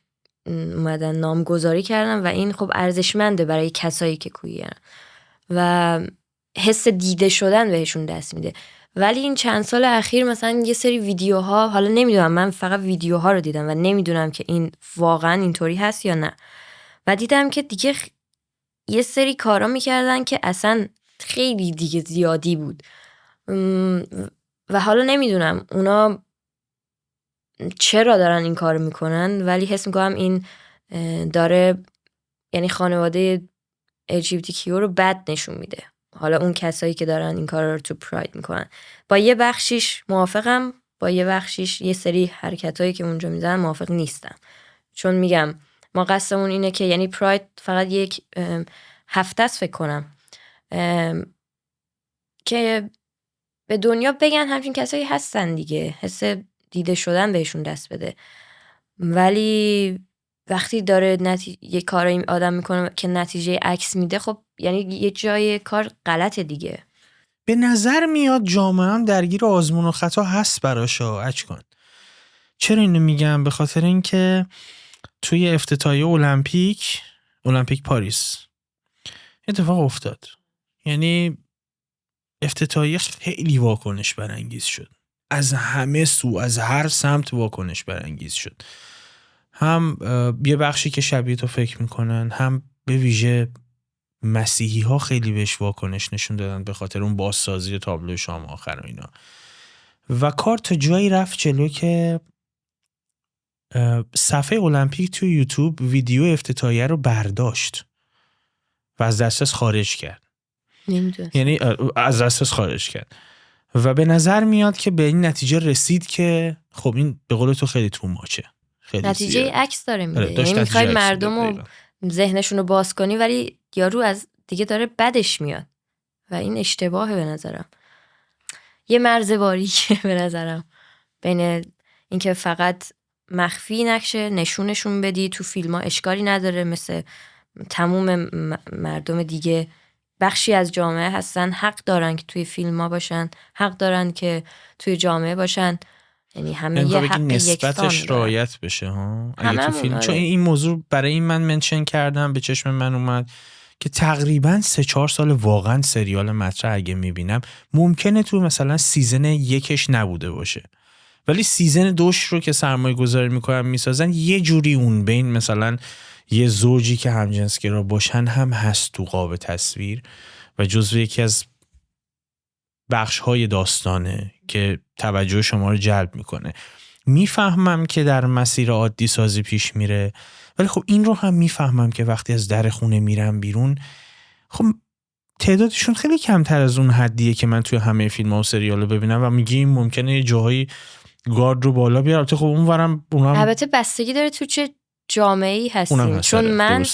اومدن نامگذاری کردن و این خب ارزشمنده برای کسایی که کویرن و حس دیده شدن بهشون دست میده. ولی این چند سال اخیر مثلا یه سری ویدیوها، حالا نمیدونم، من فقط ویدیوها رو دیدم و نمیدونم که این واقعا اینطوری هست یا نه، و دیدم که دیگه یه سری کارا میکردن که اصلا خیلی دیگه زیادی بود و حالا نمیدونم اونا چرا دارن این کارو میکنن، ولی حس میکنم این داره یعنی خانواده LGBTQ رو بد نشون میده. حالا اون کسایی که دارن این کار رو تو پراید میکنن، با یه بخشیش موافقم، با یه بخشیش یه سری حرکتایی که اونجا میزنن موافق نیستم. چون میگم ما قصدمون اینه که یعنی پراید فقط یک هفته است فکر کنم که به دنیا بگن همچین کسایی هستن دیگه، حس دیده شدن بهشون دست بده. ولی وقتی داره یه کار این آدم میکنه که نتیجه عکس میده، خب یعنی یه جای کار غلطه دیگه. به نظر میاد جامعه هم درگیر آزمون و خطا هست براشا. اچکن چرا اینو میگم؟ به خاطر اینکه توی افتتاحیه المپیک پاریس اتفاق افتاد. یعنی افتتاحیه خیلی واکنش برانگیز شد، از همه سو، از هر سمت واکنش برانگیز شد. هم یه بخشی که شبیه تو فکر میکنن، هم به ویژه مسیحی ها خیلی بهش واکنش نشون دادن به خاطر اون بازسازی تابلو شام آخر و اینا. و کار تا جایی رفت جلو که صفحه المپیک توی یوتیوب ویدیو افتتاحیه رو برداشت و از دسترس خارج کرد. یعنی از دسترس خارج کرد و به نظر میاد که به این نتیجه رسید که خب این به قول تو خیلی تو ماچه، خیلی نتیجه عکس داره میده. یعنی میخوای مردم رو ذهنشون رو باز کنی ولی یارو از دیگه داره بدش میاد و این اشتباهه به نظرم. یه مرز باریکه به نظرم بین اینکه فقط مخفی نقشه نشونشون بدی تو فیلم ها، اشکالی نداره، مثل تموم مردم دیگه بخشی از جامعه هستن، حق دارن که توی فیلم ها باشن، حق دارن که توی جامعه باشن، یعنی همه یه حق نسبتش یکسان رعایت بشه ها اگه تو فیلم. آره. چون این موضوع برای این من منشن کردم، به چشم من اومد که تقریبا 3-4 سال واقعا سریال مطرح اگه میبینم ممکنه تو مثلا سیزن 1 نبوده باشه، ولی سیزن 2 رو که سرمایه گذاری میکنن میسازن یه جوری اون بین مثلا یه زوجی که همجنسگرا باشن هم هست تو قاب تصویر و جزو یکی از بخش‌های داستانه که توجه شما رو جلب میکنه. میفهمم که در مسیر عادی سازی پیش میره، ولی خب این رو هم میفهمم که وقتی از در خونه میرم بیرون، خب تعدادشون خیلی کمتر از اون حدیه که من توی همه فیلم‌ها و سریال‌ها ببینم و میگیم ممکنه یه جاهایی گارد رو بالا بیاره. البته خب اونورم البته بستگی داره تو چه جامعه‌ای هستیم، چون من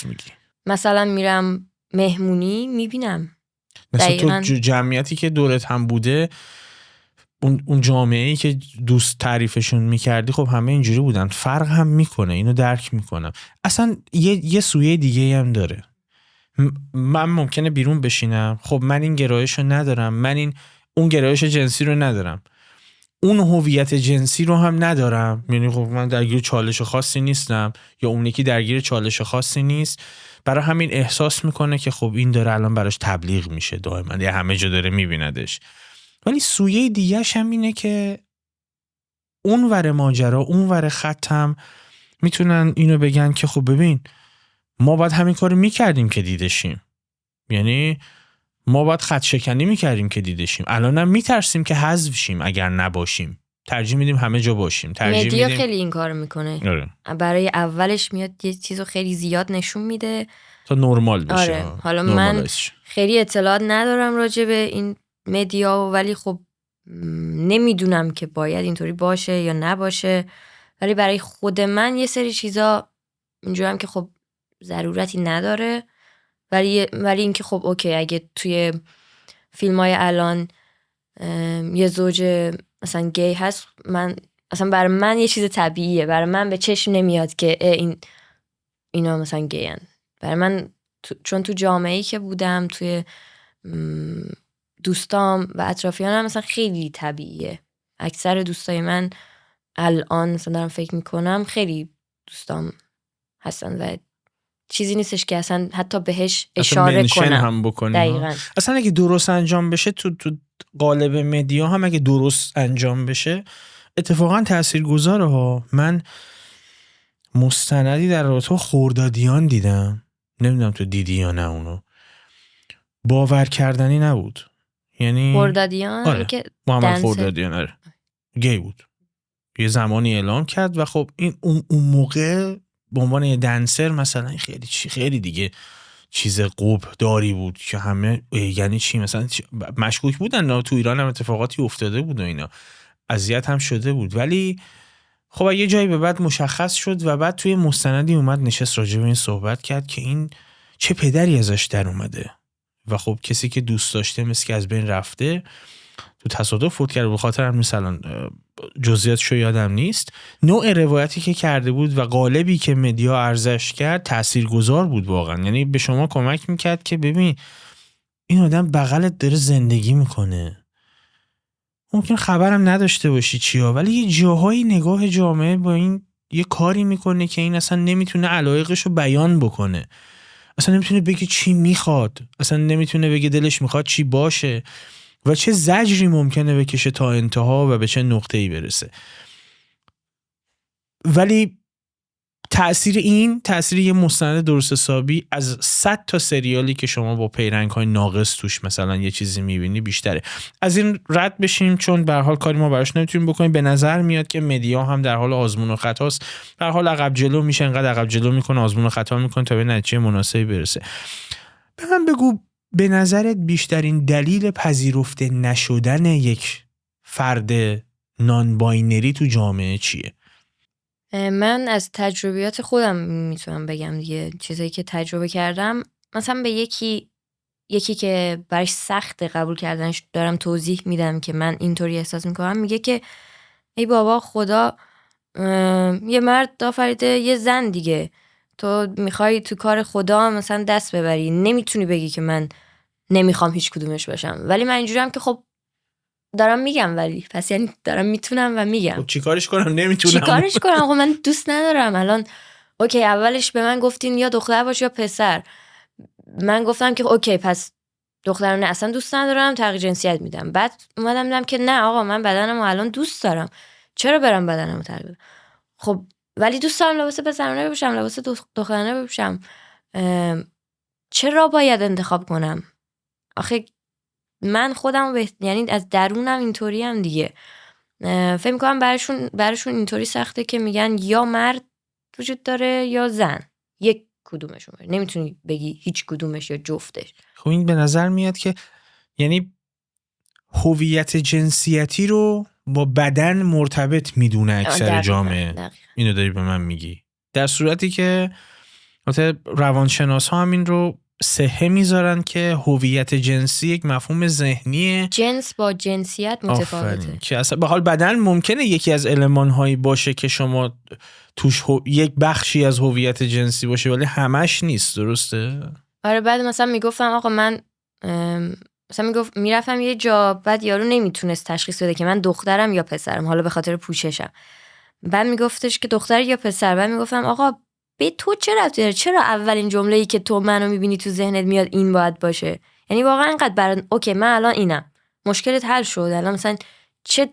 مثلا میرم مهمونی میبینم مثلا تو جمعیتی که دورت هم بوده، اون جامعه‌ای که دوست تعریفشون میکردی، خب همه اینجوری بودن. فرق هم میکنه، اینو درک میکنم. اصلا یه سویه دیگه هم داره. من ممکنه بیرون بشینم، خب من این گرایش رو ندارم، من اون گرایش جنسی رو ندارم، اون هویت جنسی رو هم ندارم، یعنی خب من درگیر چالش خاصی نیستم یا اون یکی درگیر چالش خاصی نیست، برای همین احساس میکنه که خب این داره الان براش تبلیغ میشه دائما، یا همه جا داره میبیندش. ولی سویه دیگه‌ش هم اینه که اون ور ماجرا، اون ور خط هم میتونن اینو بگن که خب ببین ما باید همین کارو میکردیم که دیدشیم، یعنی ما باید خط شکنی میکردیم که دیدشیم، الان هم میترسیم که حذف شیم اگر نباشیم، ترجیح میدیم همه جا باشیم. مدیا خیلی این کارو میکنه. برای اولش میاد یه چیزو خیلی زیاد نشون میده تا نرمال بشه. آره. حالا من خیلی اطلاعات ندارم راجع به این مدیا، ولی خب نمیدونم که باید اینطوری باشه یا نباشه، ولی برای خود من یه سری چیزا اینجورم که خب ضرورتی نداره، ولی اینکه خب اوکی اگه توی فیلم‌های الان یه زوج مثلا گی هست، من اصلا برای من یه چیز طبیعیه، برای من به چشم نمیاد که اینا مثلا گی هن. برای من چون تو جامعه‌ای که بودم، توی دوستام و اطرافیانم مثلا خیلی طبیعیه. اکثر دوستای من الان مثلا دارم فکر میکنم خیلی دوستام هستن و چیزی نیستش که اصلا حتی بهش اشاره کنم هم بکنیم. دقیقاً. اصلا اگه درست انجام بشه تو قالب مدیا هم اگه درست انجام بشه اتفاقا تاثیرگذاره ها. من مستندی در رابطه خوردادیان دیدم، نمیدونم تو دیدی یا نه، اونو باور کردنی نبود. یعنی خوردادیان آره. که محمد خوردادیان آره. گی بود، یه زمانی اعلام کرد و خب این اون موقع به عنوان یه دنسر مثلا خیلی دیگه چیز قوب داری بود که همه یعنی چی مثلا مشکوک بودن. تو ایران هم اتفاقاتی افتاده بود و اینا، اذیت هم شده بود، ولی خب یه جایی به بعد مشخص شد و بعد توی مستندی اومد نشست راجع به این صحبت کرد که این چه پدری ازش در اومده و خب کسی که دوست داشته مثل که از بین رفته، تو تصادف فوت کرد. به خاطر هم مثلا جزئیاتشو یادم نیست. نوع روایتی که کرده بود و قالبی که مدیا ارزش کرد تاثیرگذار بود واقعا، یعنی به شما کمک میکرد که ببین این آدم بغلت داره زندگی میکنه، ممکن خبرم نداشته باشی چیا، ولی یه جاهایی نگاه جامعه با این یه کاری میکنه که این اصلا نمیتونه علایقشو بیان بکنه، اصلا نمیتونه بگه چی میخواد، اصلا نمیتونه بگه دلش میخواد چی باشه و چه زجری ممکنه بکشه تا انتها و به چه نقطه‌ای برسه. ولی تأثیر یه مستند درست حسابی از 100 تا سریالی که شما با پیرنگ‌های ناقص توش مثلا یه چیزی می‌بینی بیشتره. از این رد بشیم چون به هر حال کاری ما براش نمیتونیم بکنیم. به نظر میاد که مدیا هم در حال آزمون و خطاست، به هر حال عقب جلو میشه، انقدر عقب جلو میکنه آزمون و خطا میکنه تا به نتیجه مناسبی برسه. به من بگو به نظرت بیشترین دلیل پذیرفته نشدن یک فرد نان باینری تو جامعه چیه؟ من از تجربیات خودم میتونم بگم دیگه، چیزایی که تجربه کردم مثلا به یکی که برش سخت قبول کردنش دارم توضیح میدم که من اینطوری احساس میکنم، میگه که ای بابا خدا یه مرد آفریده یه زن دیگه، تو میخوای تو کار خدا مثلا دست ببری، نمیتونی بگی که من نمیخوام هیچ کدومش باشم. ولی من اینجوری هم که خب دارم میگم، ولی پس یعنی دارم میتونم و میگم. خب چیکارش کنم؟ نمیتونم. چیکارش کنم؟ خب من دوست ندارم. الان اوکی، اولش به من گفتین یا دختر باش یا پسر، من گفتم که اوکی پس دخترانه اصلا دوست ندارم، تغییر جنسیت میدم. بعد اومدم دیدم که نه آقا، من بدنمو الان دوست دارم، چرا برم بدنمو تغییر بدم؟ خب ولی دوست دارم لباس پسرانه بپوشم، لباس دخترانه بپوشم، چرا باید انتخاب کنم؟ آخه من خودم یعنی از درونم اینطوری هم دیگه. فکر می‌کنم براشون اینطوری سخته که میگن یا مرد وجود داره یا زن، یک کدومشون، نمیتونی بگی هیچ کدومش یا جفتش. خب این به نظر میاد که یعنی هویت جنسیتی رو با بدن مرتبط میدونه اکثر جامعه. اینو داری به من میگی، در صورتی که روانشناس ها هم این رو صحه میذارن که هویت جنسی یک مفهوم ذهنیه، جنس با جنسیت متفاوته، که اصلا به حال بدن ممکنه یکی از المان هایی باشه که شما توش یک بخشی از هویت جنسی باشه ولی همش نیست. درسته؟ آره. بعد مثلا میگفتم آقا من مثلا میرفتم یه جا، بعد یارو نمیتونست تشخیص بده که من دخترم یا پسرم، حالا به خاطر پوششم. بعد میگفتش که دختر یا پسر. بعد میگفتم آقا به تو چه ربطی داره؟ چرا اولین جمله‌ای که تو منو میبینی تو ذهنت میاد این باید باشه؟ یعنی واقعا اینقدر اوکی من الان اینم، مشکلت حل شد، الان مثلا چه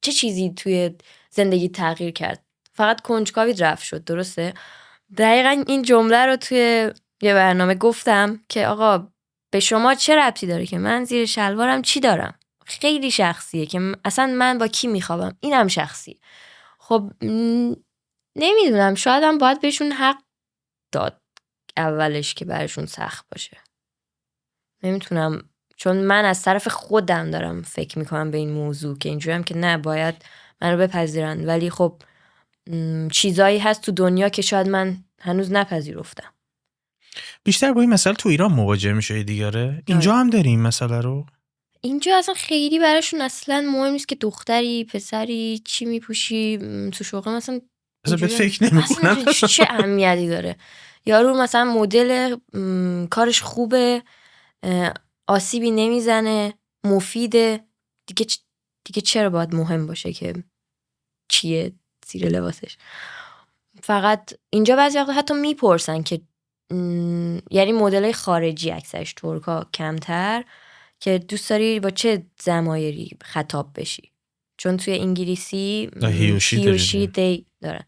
چیزی توی زندگی تغییر کرد؟ فقط کنجکاوی رفت شد. درسته؟ دقیقاً این جمله رو توی یه برنامه گفتم که آقا به شما چه ربطی داره که من زیر شلوارم چی دارم؟ خیلی شخصیه که اصلا من با کی میخوابم، اینم شخصی. خب نمیدونم، شاید هم باید بهشون حق داد اولش که برشون سخت باشه. نمیتونم، چون من از طرف خودم دارم فکر میکنم به این موضوع که اینجوری هم که نه باید منو بپذیرن، ولی خب چیزایی هست تو دنیا که شاید من هنوز نپذیرفتم. بیشتر با این مسئله تو ایران مواجه میشه دیگه. اینجا هم داریم مسئله رو. اینجا اصلا خیلی براشون اصلا مهم نیست که دختری پسری چی میپوشی تو شغل، مثلا بهت فکر نمیکنم چه اهمیتی داره. یارو مثلا مدل کارش خوبه، آسیبی نمیزنه، مفیده، دیگه چرا باید مهم باشه که چیه زیر لباسش؟ فقط اینجا بعضی وقتا حتی میپرسن که یعنی مدلای خارجی، اکثرش ترکا کمتر، که دوست داری با چه ضمایری خطاب بشی، چون توی انگلیسی هیوشی دی دارن.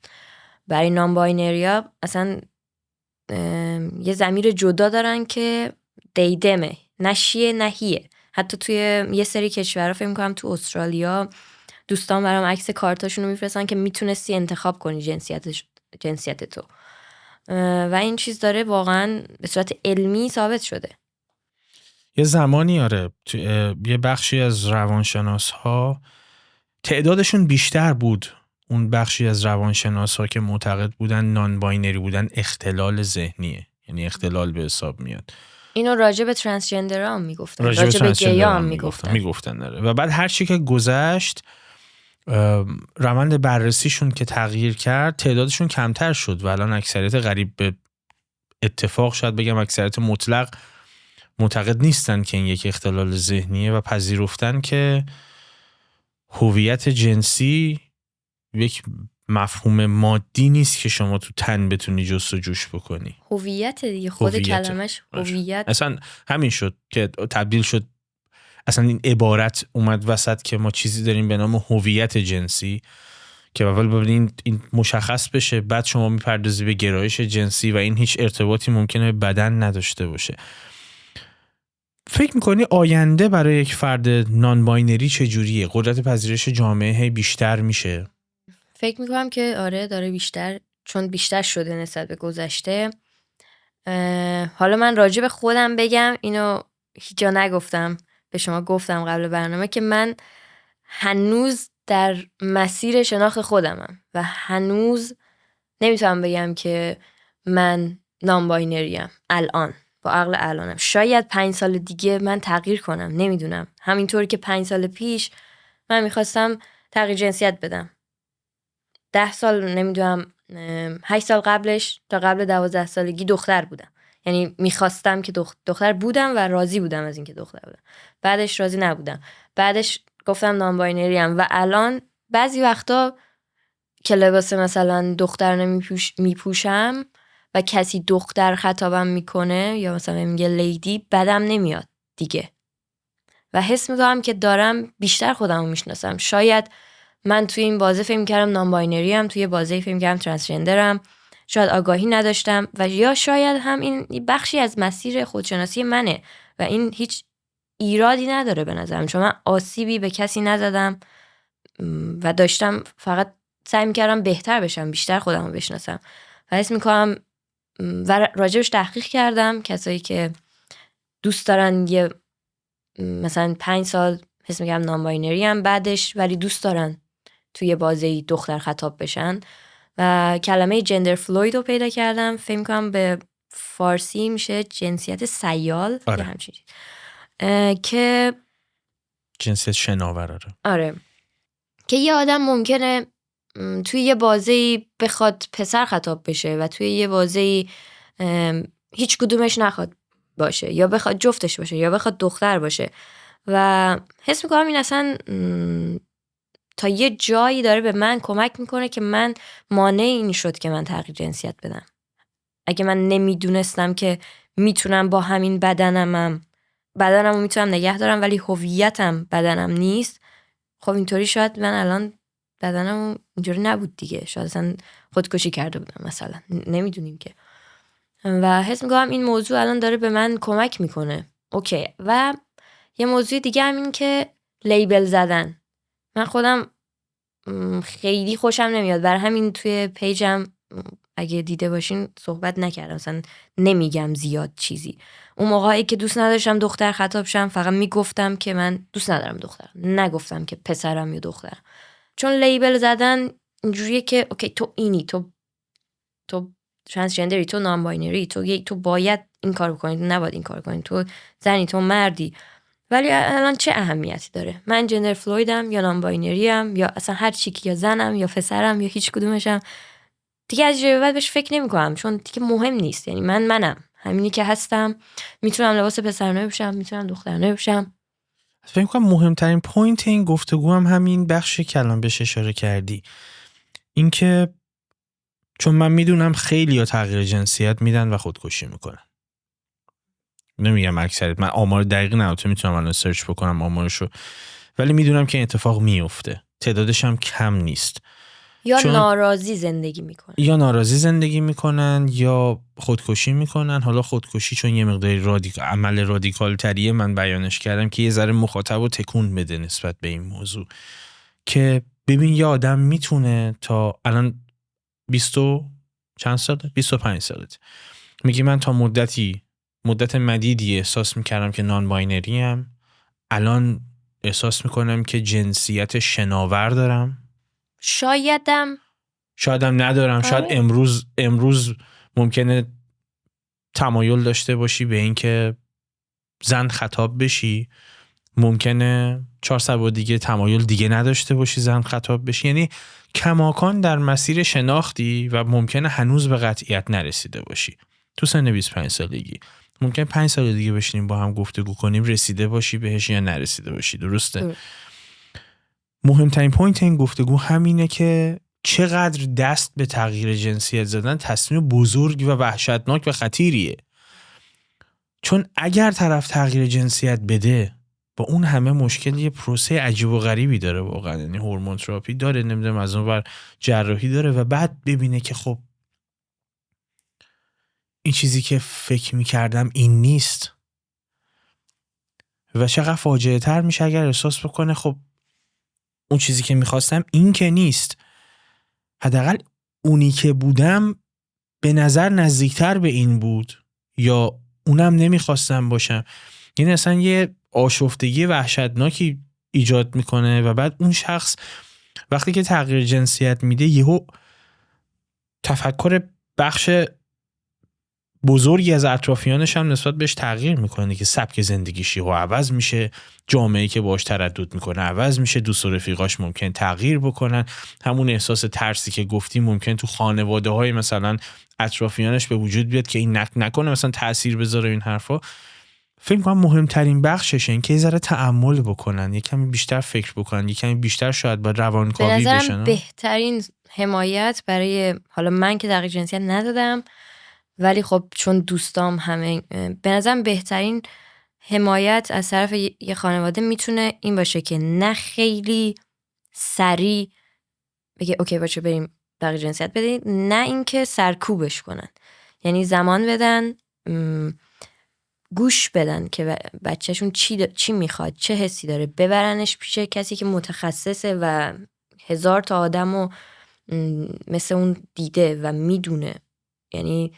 برای نان باینریا اصلا یه ضمیر جدا دارن که دیدمه، نه شیه نه هیه. حتی توی یه سری کشورها فکر می‌کنم تو استرالیا دوستان برام عکس کارتاشون رو میفرستن که میتونستی انتخاب کنی جنسیت تو، و این چیز داره واقعا به صورت علمی ثابت شده. یه زمانی یه بخشی از روانشناس ها تعدادشون بیشتر بود، اون بخشی از روانشناس ها که معتقد بودن نان باینری بودن اختلال ذهنیه، یعنی اختلال به حساب میاد. اینو راجع به ترانسجندر هم میگفتن، راجع به گیا هم میگفتن. و بعد هر چی که گذشت روند بررسیشون که تغییر کرد تعدادشون کمتر شد و الان اکثریت قریب به اتفاق، شاید بگم اکثریت مطلق، معتقد نیستن که این یک اختلال ذهنیه و پذیرفتن که هویت جنسی یک مفهوم مادی نیست که شما تو تن بتونی جستجوش بکنی. هویت دیگه، خود کلمش هویت اصلا همین شد که تبدیل شد، اصلا این عبارت اومد وسط که ما چیزی داریم به نام هویت جنسی که اول ببینید این مشخص بشه، بعد شما میپردازی به گرایش جنسی و این هیچ ارتباطی ممکنه به بدن نداشته باشه. فکر میکنی آینده برای یک فرد نان باینری چجوریه؟ قدرت پذیرش جامعه بیشتر میشه؟ فکر میکنم که آره داره بیشتر، چون بیشتر شده نسبت به گذشته. حالا من راجع به خودم بگم، اینو هیچ جا نگفتم، به شما گفتم قبل برنامه که من هنوز در مسیر شناخت خودمم و هنوز نمیتونم بگم که من نان باینریم الان با عقل الانم شاید 5 سال دیگه من تغییر کنم، نمیدونم. همینطور که 5 سال پیش من میخواستم تغییر جنسیت بدم، 10 سال نمیدونم 8 سال قبلش تا قبل 12 سالگی دختر بودم، یعنی میخواستم که دختر بودم و راضی بودم از اینکه دختر بودم. بعدش راضی نبودم، بعدش گفتم نان باینری ام و الان بعضی وقتا که لباس مثلا دختر میپوشم و کسی دختر خطابم میکنه یا مثلا میگه لیدی، بدم نمیاد دیگه و حس میکنم که دارم بیشتر خودم رو میشناسم. شاید من توی این بازه فکر میکردم نان باینری ام، توی بازه فکر میکردم ترانسجندرم، شاید آگاهی نداشتم و یا شاید هم این بخشی از مسیر خودشناسی منه و این هیچ ایرادی نداره به نظرم، چون من آسیبی به کسی نزدم و داشتم فقط سعی میکردم بهتر بشم، بیشتر خودم رو بشناسم و حس میکنم و راجبش تحقیق کردم. کسایی که دوست دارن یه مثلا 5 سال حس میکنم نان باینری هم بعدش ولی دوست دارن توی بازه دختر خطاب بشن و کلمه جندر فلوید رو پیدا کردم، فکر میکنم به فارسی میشه جنسیت سیال. آره. یا همچین که جنسیت شناور. آره که یه آدم ممکنه توی یه بازه‌ای بخواد پسر خطاب بشه و توی یه بازه‌ای هیچ کدومش نخواد باشه، یا بخواد جفتش باشه یا بخواد دختر باشه و حس میکنم این اصلا تا یه جایی داره به من کمک میکنه که من مانع این شد که من تغییر جنسیت بدم. اگه من نمیدونستم که میتونم با همین بدنم رو میتونم نگه دارم ولی هویتم بدنم نیست، خب اینطوری شاید من الان بدنم اینجوری نبود دیگه، شاید اصلا خودکشی کرده بودم مثلا، نمیدونیم که. و حس میکنم این موضوع الان داره به من کمک میکنه. اوکی. و یه موضوع دیگه هم این که لیبل زدن، من خودم خیلی خوشم نمیاد، برای همین توی پیجم اگه دیده باشین صحبت نکردم، مثلا نمیگم زیاد چیزی. اون موقعی که دوست نداشتم دختر خطاب شم فقط میگفتم که من دوست ندارم دختر، نگفتم که پسرم یا دخترم، چون لیبل زدن اینجوریه که اوکی تو اینی، تو ترانسجندری، تو نان باینری، تو باید این کار بکنی، تو نباید این کار کنی، تو زنی، تو مردی. ولی الان چه اهمیتی داره من جندر فلویدم یا نان باینری ام یا اصلا هر چی که، یا زنم یا پسرم یا هیچ کدومشم دیگه، از جای بعد بهش فکر نمی‌کنم چون دیگه مهم نیست. یعنی منم همینی که هستم، میتونم لباس پسرانه بپوشم، میتونم دخترانه بپوشم. فکر می‌کنم مهمترین پوینت این گفتگو هم همین بخش کلام بهش اشاره کردی، اینکه چون من میدونم خیلی‌ها تغییر جنسیت میدن و خودکشی میکنن. نمیگم اکثریت، من آمار دقیق ندارم، میتونم الان سرچ بکنم آمارشو، ولی میدونم که این اتفاق میفته، تعدادش هم کم نیست. یا ناراضی زندگی میکنن یا خودکشی میکنن. حالا خودکشی چون یه مقدار عمل رادیکال تریه من بیانش کردم که یه ذره مخاطب رو تکون بده نسبت به این موضوع، که ببین یه آدم میتونه تا الان 25 سالت میگی من تا مدت مدیدی احساس میکردم که نان باینری ام، الان احساس میکنم که جنسیت شناور دارم، شایدم ندارم. شاید امروز ممکنه تمایل داشته باشی به این که زن خطاب بشی، ممکنه 4 سال دیگه تمایل دیگه نداشته باشی زن خطاب بشی. یعنی کماکان در مسیر شناختی و ممکنه هنوز به قطعیت نرسیده باشی. تو سن 25 سالگی ممکنه 5 سال دیگه بشینیم با هم گفتگو کنیم رسیده باشی بهش یا نرسیده باشی. درسته؟ مهمترین پوینت این گفتگو همینه که چقدر دست به تغییر جنسیت زدن تصمیم بزرگ و وحشتناک و خطیریه. چون اگر طرف تغییر جنسیت بده با اون همه مشکل، یه پروسه عجیب و غریبی داره واقعا، یعنی هورمون تراپی داره، نمیدونم از اون ور جراحی داره و بعد ببینه که خب این چیزی که فکر میکردم این نیست و چقدر فاجعه تر میشه اگر احساس بکنه خب اون چیزی که میخواستم این که نیست، حداقل اونی که بودم به نظر نزدیکتر به این بود یا اونم نمیخواستم باشم. یعنی اصلا یه آشفتگی وحشتناکی ایجاد میکنه و بعد اون شخص وقتی که تغییر جنسیت میده یهو تفکر بخش بزرگی از اطرافیانش هم نسبت بهش تغییر میکنه که سبک زندگیش رو عوض میشه، جامعه‌ای که باهاش تردد میکنه عوض میشه، دوست و رفیقاش ممکن تغییر بکنن، همون احساس ترسی که گفتیم ممکن تو خانواده‌های مثلا اطرافیانش به وجود بیاد که این نکنه مثلا تأثیر بذاره این حرفا. فکر کنم مهمترین بخشش این که یه ذره تأمل بکنن، یه کمی بیشتر فکر بکنن، یه کمی بیشتر شاید با روانکاوی به بشن. نظرم بهترین حمایت برای، حالا من که تغییر جنسیت ندادم ولی خب چون دوستام همه، به نظرم بهترین حمایت از طرف یه خانواده میتونه این باشه که نه خیلی سریع بگه اوکی باشه بریم تغییر جنسیت بدین، نه اینکه سرکوبش کنن. یعنی زمان بدن، گوش بدن که بچهشون چی میخواد، چه حسی داره، ببرنش پیش کسی که متخصصه و 1000 تا آدمو مثل اون دیده و میدونه. یعنی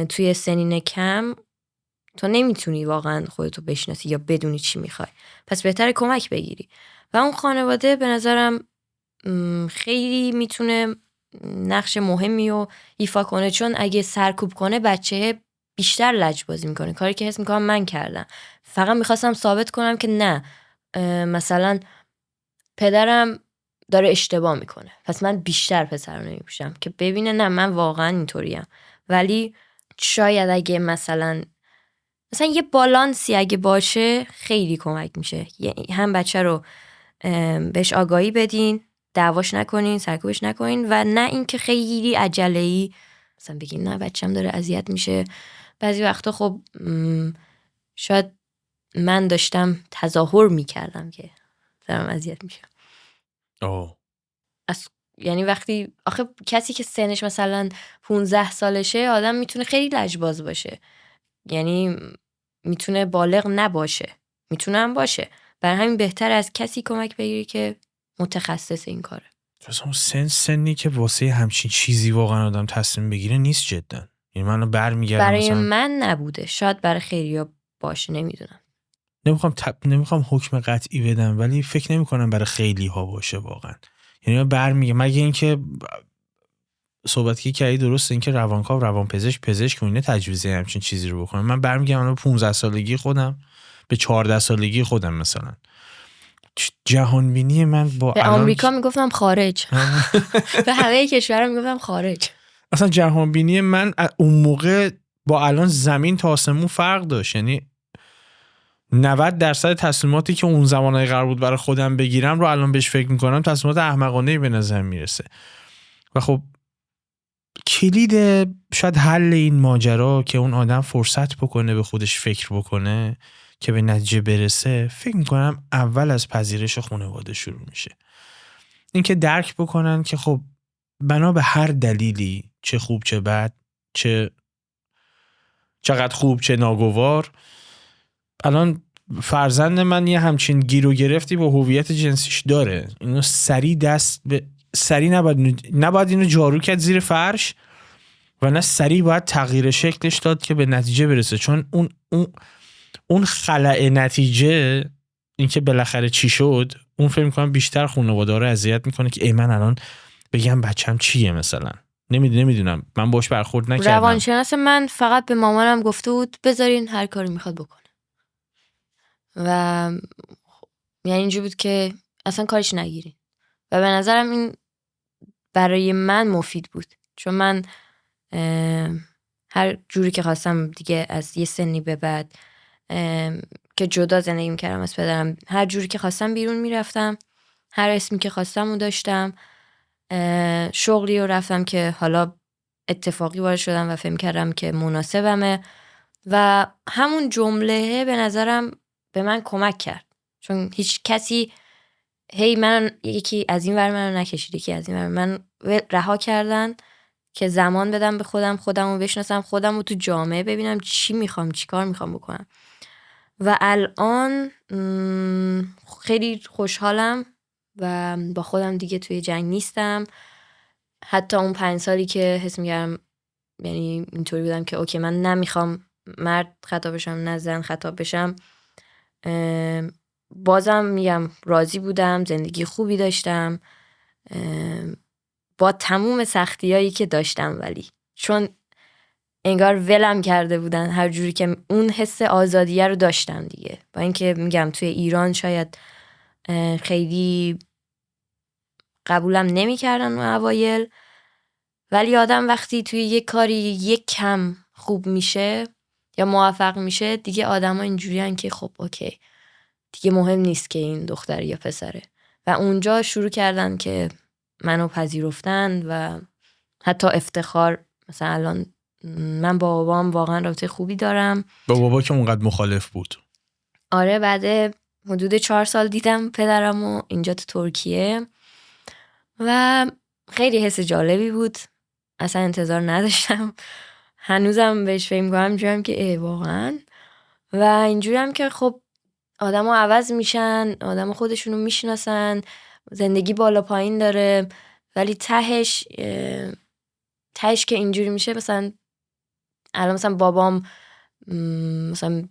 توی سنین کم تو نمیتونی واقعا خودتو بشناسی یا بدونی چی میخوای، پس بهتره کمک بگیری. و اون خانواده به نظرم خیلی میتونه نقش مهمی رو ایفا کنه، چون اگه سرکوب کنه بچه بیشتر لجبازی میکنه، کاری که حس میکنم من کردم. فقط میخواستم ثابت کنم که نه، مثلا پدرم داره اشتباه میکنه پس من بیشتر پسر رو نمیپوشم که ببینه نه من واقعا اینطوریم. ولی شاید اگه مثلا یه بالانسی اگه باشه خیلی کمک میشه. هم بچه رو بهش آگاهی بدین، دعواش نکنین، سرکوبش نکنین، و نه اینکه خیلی عجله‌ای مثلا بگین نه بچه‌م داره اذیت میشه. بعضی وقتا خب شاید من داشتم تظاهر میکردم که دارم اذیت میشم. یعنی وقتی آخه کسی که سنش مثلا 15 سالشه آدم میتونه خیلی لجباز باشه، یعنی میتونه بالغ نباشه، میتونه هم باشه. برای همین بهتر از کسی کمک بگیری که متخصص این کاره. سنی که واسه همچین چیزی واقعا آدم تصمیم بگیره نیست جدا. یعنی منو برمیگردم برای مثلا من نبوده، شاید برای خیلیا باشه، نمیدونم. نمیخوام حکم قطعی بدم ولی فکر نمی‌کنم برای خیلی ها باشه واقعا. یعنی من برمیگردم مگه اینکه صحبتی که کردی درسته، اینکه روانکاو، پزشک و اینا تجویز همچین چیزی رو بکنه. من برمیگردم به 15 سالگی خودم، به 14 سالگی خودم مثلا. جهانبینی من با به الان آمریکا میگفتم خارج به همه کشورها میگفتم خارج. اصلا جهانبینی من اون موقع با الان زمین تا آسمون فرق داشت. یعنی 90% تصمیماتی که اون زمانه قرار بود برای خودم بگیرم رو الان بهش فکر میکنم تصمیمات احمقانه‌ای به نظر میرسه. و خب کلید شاید حل این ماجرا که اون آدم فرصت بکنه به خودش فکر بکنه که به نتیجه برسه، فکر میکنم اول از پذیرش خانواده شروع میشه. اینکه درک بکنن که خب بنا به هر دلیلی، چه خوب چه بد، چقدر خوب چه ناگوار، الان فرزند من یه همچین گیر و گرفتی با هویت جنسیش داره، اینو سری نباید اینو جارو کرد زیر فرش و نه سری باید تغییر شکلش داد که به نتیجه برسه. چون اون خلأ نتیجه، این که بالاخره چی شد، اون فکر می‌کنم بیشتر خانواده رو اذیت میکنه که ای من الان بگم بچم چیه مثلا. نمیدونم، من باش برخورد نکردم. روانشناس من فقط به مامانم گفته بود بذارین هر کاری میخواد بکنه و یعنی اینجوری بود که اصلا کارش نگیرین. و به نظرم این برای من مفید بود، چون من هر جوری که خواستم دیگه از یه سنی به بعد که جدا زندگی میکردم از پدرم، هر جوری که خواستم بیرون میرفتم، هر اسمی که خواستم رو داشتم، شغلی رو رفتم که حالا اتفاقی وارد شدم و فهم کردم که مناسبمه و همون جمله به نظرم به من کمک کرد، چون هیچ کسی من یکی از این ور منو نکشید، یکی از این ور من رها کردن که زمان بدم به خودم رو بشناسم، خودم رو تو جامعه ببینم چی میخوام، چی کار میخوام بکنم. و الان خیلی خوشحالم و با خودم دیگه توی جنگ نیستم. حتی اون 5 سالی که حس می‌کردم یعنی اینطوری بودم که اوکی من نمیخوام مرد خطاب بشم نه زن خطاب بشم، بازم میگم راضی بودم، زندگی خوبی داشتم با تموم سختیایی که داشتم. ولی چون انگار ولم کرده بودن، هر جوری که اون حس آزادیه رو داشتم دیگه. با اینکه میگم توی ایران شاید خیلی قبولم نمی‌کردن اون اوایل، ولی آدم وقتی توی یک کاری یک کم خوب میشه یا موفق میشه دیگه، آدم ها اینجوری هن که خب اوکی دیگه مهم نیست که این دختر یا پسره. و اونجا شروع کردن که منو پذیرفتن و حتی افتخار. مثلا الان من با بابام واقعا رابطه خوبی دارم. با بابا که اونقدر مخالف بود؟ آره، بعد حدود 4 سال دیدم پدرمو اینجا تو ترکیه و خیلی حس جالبی بود. اصلا انتظار نداشتم. هنوزم بهش فکر می‌کنم اینجوریم که واقعا. و اینجوریم که خب آدم ها عوض میشن، آدم ها خودشونو میشناسن، زندگی بالا پایین داره، ولی تهش که اینجوری میشه. مثلا الان مثلا بابام مثلا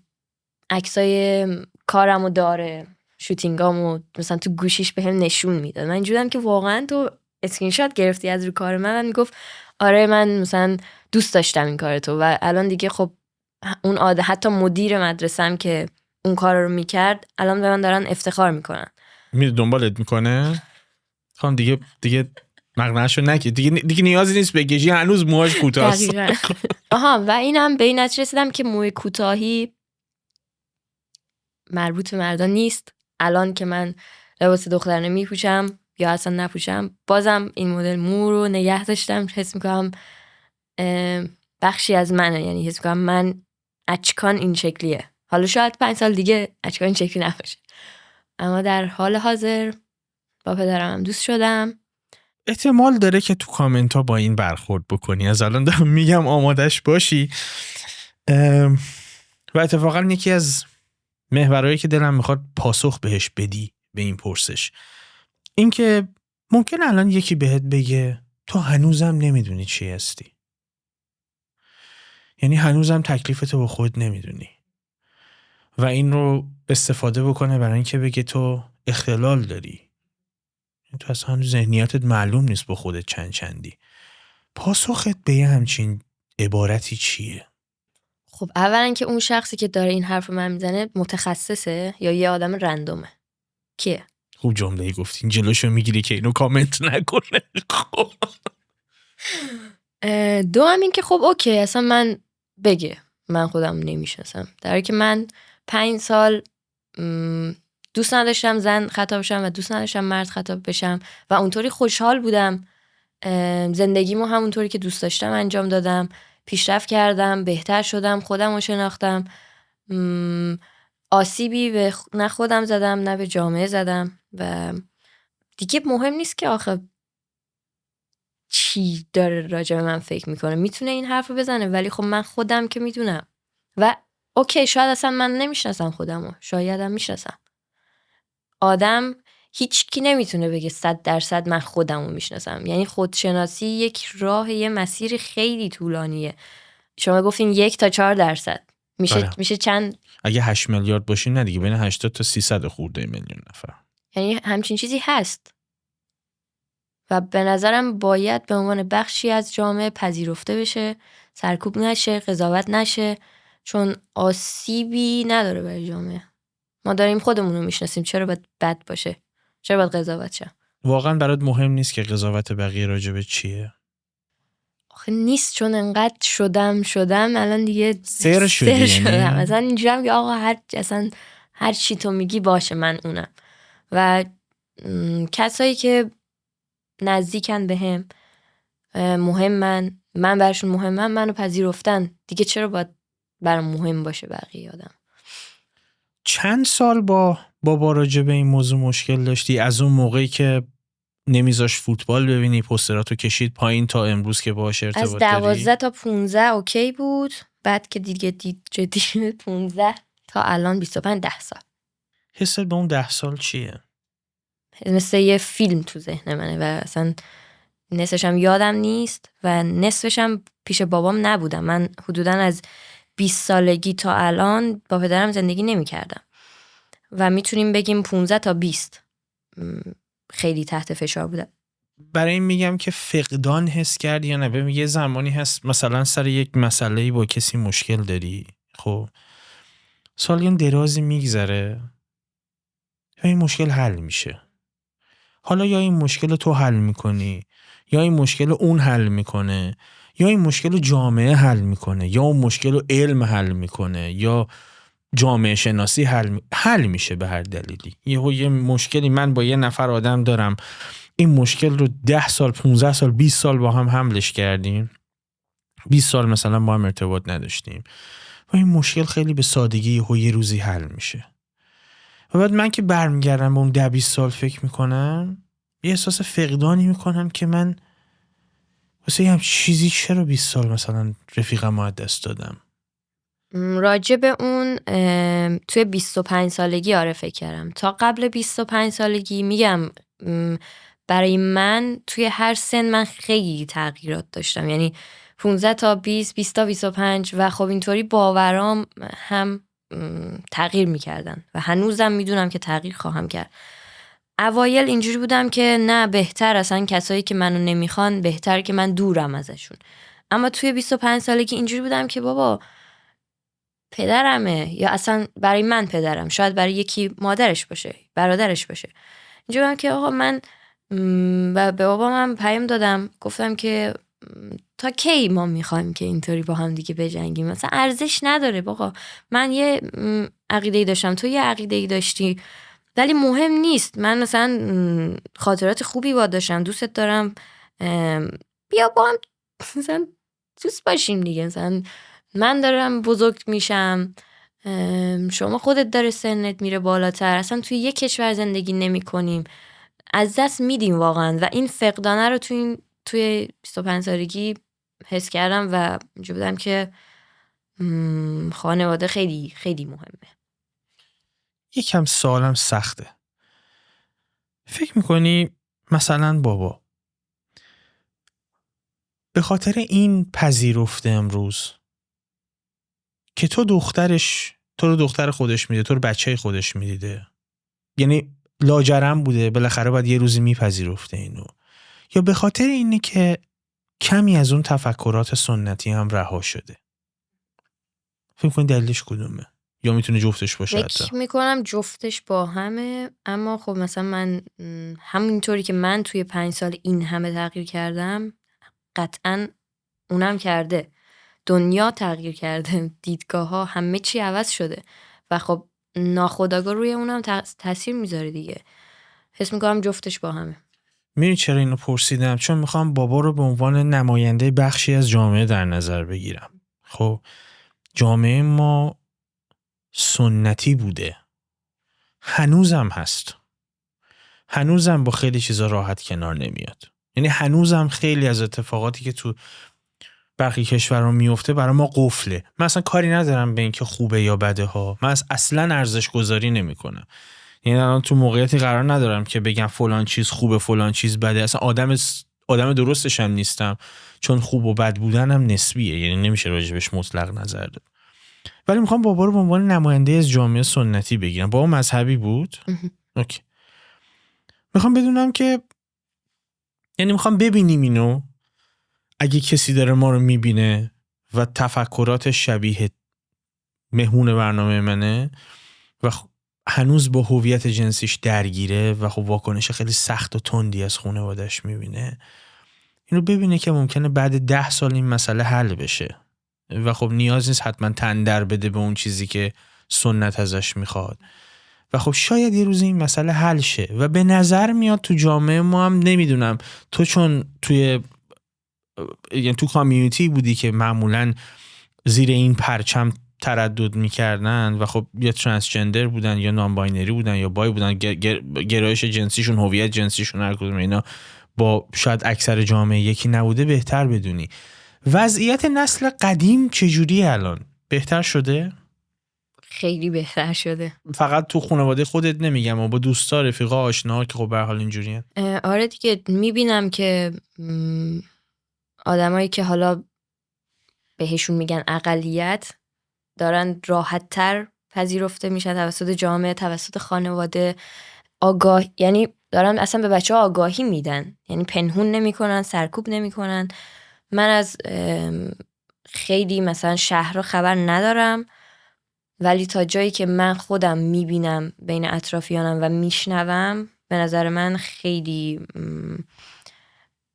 عکسای کارمو داره، شوتینگامو مثلا تو گوشیش بهم نشون میداد. من اینجوریم که واقعا تو اسکرین شات گرفتی از رو کار من میگفت آره من مثلا دوست داشتم این کار تو. و الان دیگه خب اون حتی مدیر مدرسه‌ام که اون کار رو میکرد الان به من دارن افتخار میکنن. میره دنبالت میکنه؟ خان دیگه مقنعشو نگیر دیگه نیازی نیست بگیجی، هنوز موهاش کوتاست. آها، و اینم به این نتیجه رسیدم که موی کوتاهی مربوط به مردان نیست. الان که من لباس دخترانه میپوشم یا اصلا نپوشم، بازم این مدل مو رو نگه داشتم. حس میکنم بخشی از منه، یعنی حس میکنم من اچکان این شکلیه. حالا شاید 5 سال دیگه اچکان این شکلی نباشه، اما در حال حاضر با پدرم هم دوست شدم. احتمال داره که تو کامنت ها با این برخورد بکنی. از الان دارم میگم آمادش باشی. و اتفاقا یکی از محورهایی که دلم میخواد پاسخ بهش بدی به این پرسش، این که ممکن الان یکی بهت بگه تو هنوزم نمیدونی چی هستی، یعنی هنوزم تکلیفتو با خود نمیدونی، و این رو استفاده بکنه برای اینکه بگه تو اختلال داری، تو اصلا هنوز ذهنیتت معلوم نیست با خودت چندی. پاسخت به یه همچین عبارتی چیه؟ خب اولا که اون شخصی که داره این حرف من میزنه متخصصه یا یه آدم رندومه؟ کیه؟ خوب جمله‌ای گفتین، جلوشو میگیری که اینو کامنت نکنه. خب دو هم این که خب اوکی اصلا من بگه من خودم نمیشناسم، در حالی که من 5 سال دوست نداشتم زن خطاب بشم و دوست نداشتم مرد خطاب بشم و اونطوری خوشحال بودم. زندگیمو همونطوری که دوست داشتم انجام دادم، پیشرفت کردم، بهتر شدم، خودم رو شناختم، آسیبی به نه خودم زدم نه به جامعه زدم و دیگه مهم نیست که آخه چی داره راجع به من فکر میکنه. میتونه این حرف رو بزنه ولی خب من خودم که میدونم. و اوکی شاید اصلا من نمیشناسم خودمو، شایدم میشناسم. آدم هیچ کی نمیتونه بگه 100% من خودمو میشناسم. یعنی خودشناسی یک راه، یه مسیر خیلی طولانیه. شما گفتین 1 تا 4% میشه چند؟ اگه 8 میلیارد باشین نه دیگه، بین 80 تا 300 خورده میلیون نفر، یعنی همچین چیزی هست و به نظرم باید به عنوان بخشی از جامعه پذیرفته بشه، سرکوب نشه، قضاوت نشه، چون آسیبی نداره برای جامعه. ما داریم خودمون رو میشناسیم، چرا باید بد باشه؟ چرا باید قضاوت شه؟ واقعا برات مهم نیست که قضاوت بقیه راجبه چیه؟ آخه نیست، چون انقدر شدم الان دیگه سر شدی. شدم. مثلا اینجورم که آقا هر چی تو میگی باشه من اونم. و کسایی که نزدیکن به هم مهمن، من برشون مهمم، منو پذیرفتن دیگه، چرا باید برام مهم باشه بقیه آدم؟ چند سال با بابا راجع به این موضوع مشکل داشتی؟ از اون موقعی که نمیذاش فوتبال ببینی پوستراتو کشید پایین تا امروز که باهاش ارتباط داری؟ از 12 تا 15 اوکی بود، بعد که دیگه دید جدی 15 تا الان 25 10 سال. حست به اون 10 سال چیه؟ مثل یه فیلم تو ذهن منه و اصلا نصفش هم یادم نیست و نصفش هم پیش بابام نبودم. من حدوداً از 20 سالگی تا الان با پدرم زندگی نمی کردم و میتونیم بگیم 15 تا 20 خیلی تحت فشار بودم. برای این میگم که فقدان حس کردی یا نه. ببین یه زمانی هست مثلا سر یک مسئله‌ای با کسی مشکل داری، خب سالیان درازی میگذره یا این مشکل حل میشه. حالا یا این مشکل تو حل میکنی، یا این مشکل اون حل میکنه، یا این مشکل جامعه حل میکنه، یا اون مشکل علم حل میکنه، یا جامعه شناسی حل میشه به هر دلیلی. یه مشکلی من با یه نفر آدم دارم، این مشکل رو 10 سال 15 سال 20 سال با هم حملش کردیم، 20 سال مثلا با هم ارتباط نداشتیم و این مشکل خیلی به سادگی یه روزی حل میشه. و بعد من که برمیگردم به اون 10 20 سال فکر میکنم، یه احساس فقدانی میکنم که من واسه هم چیزی چرا 20 سال مثلا رفیقم رو دست دادم. راجع به اون توی 25 سالگی آره فکر کردم. تا قبل 25 سالگی میگم برای من توی هر سن من خیلی تغییرات داشتم، یعنی 15 تا 20 20 تا 25 و خب اینطوری باورام هم تغییر میکردن و هنوزم میدونم که تغییر خواهم کرد. اوایل اینجوری بودم که نه بهتر، اصلا کسایی که منو نمیخوان بهتر که من دورم ازشون. اما توی 25 سالگی اینجوری بودم که بابا پدرمه، یا اصلا برای من پدرم، شاید برای یکی مادرش باشه، برادرش باشه. اینجوری بودم که آقا من به بابام پیام دادم، گفتم که تا کی ما میخوایم که اینطوری با هم دیگه بجنگیم؟ مثلا ارزش نداره بابا. من یه عقیده‌ای داشتم، تو یه عقیده‌ای داشتی، ولی مهم نیست. من مثلا خاطرات خوبی با داشتم، دوستت دارم، بیا با هم مثلا دوست باشیم دیگه. مثلا من دارم بزرگ میشم، شما خودت داره سنت میره بالاتر، اصلا توی یک کشور زندگی نمی کنیم، از دست میدیم واقعا. و این فقدانه رو توی 25 سالگی حس کردم و اینجا بودم که خانواده خیلی خیلی مهمه. یکم سوالم سخته. فکر میکنی مثلا بابا به خاطر این پذیرفته امروز که تو رو دختر خودش میده، تو رو بچه خودش میدیده، یعنی لاجرم بوده بالاخره باید یه روزی میپذیرفته اینو، یا به خاطر اینه که کمی از اون تفکرات سنتی هم رها شده؟ فکر کنی دلیلش کدومه؟ یا میتونه جفتش باشه؟ حتی فکر میکنم جفتش با همه. اما خب مثلا من همینطوری که من توی 5 سال این همه تغییر کردم، قطعا اونم کرده. دنیا تغییر کرده، دیدگاه ها همه چی عوض شده و خب ناخودآگاه روی اونم تاثیر میذاره دیگه. حس میکنم جفتش با همه. می‌دونی چرا اینو پرسیدم؟ چون میخوام بابا رو به عنوان نماینده بخشی از جامعه در نظر بگیرم. خب جامعه ما سنتی بوده، هنوزم هست، هنوزم با خیلی چیزا راحت کنار نمیاد. یعنی هنوزم خیلی از اتفاقاتی که تو برخی کشورها میفته برای ما قفله. من اصلا کاری ندارم به این که خوبه یا بده ها، من اصلا ارزش گذاری نمیکنم. یعنی الان تو موقعیتی قرار ندارم که بگم فلان چیز خوبه فلان چیز بده. اصلا آدم درستش هم نیستم، چون خوب و بد بودنم نسبیه، یعنی نمیشه راجبش مطلق نظر داد. ولی میخوام بابا رو به عنوان نماینده از جامعه سنتی بگیرم. بابا مذهبی بود. اوکی. میخوام بدونم که، یعنی میخوام ببینیم اینو، اگه کسی داره ما رو میبینه و تفکرات شبیه مهمون برنامه منه و هنوز با هویت جنسیش درگیره و خب واکنش خیلی سخت و تندی از خانواده‌اش میبینه، اینو ببینه که ممکنه بعد 10 سال این مسئله حل بشه و خب نیاز نیست حتما تن در بده به اون چیزی که سنت ازش میخواد و خب شاید یه روز این مسئله حل شه. و به نظر میاد تو جامعه ما هم، نمیدونم تو چون یعنی تو کامیونیتی بودی که معمولاً زیر این پرچم تردد میکردن و خب یا ترانسجندر بودن یا نان باینری بودن یا بای بودن، گرایش جنسیشون، هویت جنسیشون، هر کدوم اینا با شاید اکثر جامعه یکی نبوده، بهتر بدونی وضعیت نسل قدیم چجوری الان؟ بهتر شده؟ خیلی بهتر شده. فقط تو خانواده خودت نمیگم، اما با دوستا، رفیقا، آشناها که خب به هر حال اینجوریه. آره دیگه، میبینم که آدمایی که حالا بهشون میگن اقلیت دارن راحت تر پذیرفته میشن توسط جامعه، توسط خانواده. آگاه، یعنی دارن اصلا به بچه ها آگاهی میدن، یعنی پنهون نمیکنن، سرکوب نمیکنن. من از خیلی مثلا شهرها خبر ندارم، ولی تا جایی که من خودم میبینم بین اطرافیانم و میشنوم، به نظر من خیلی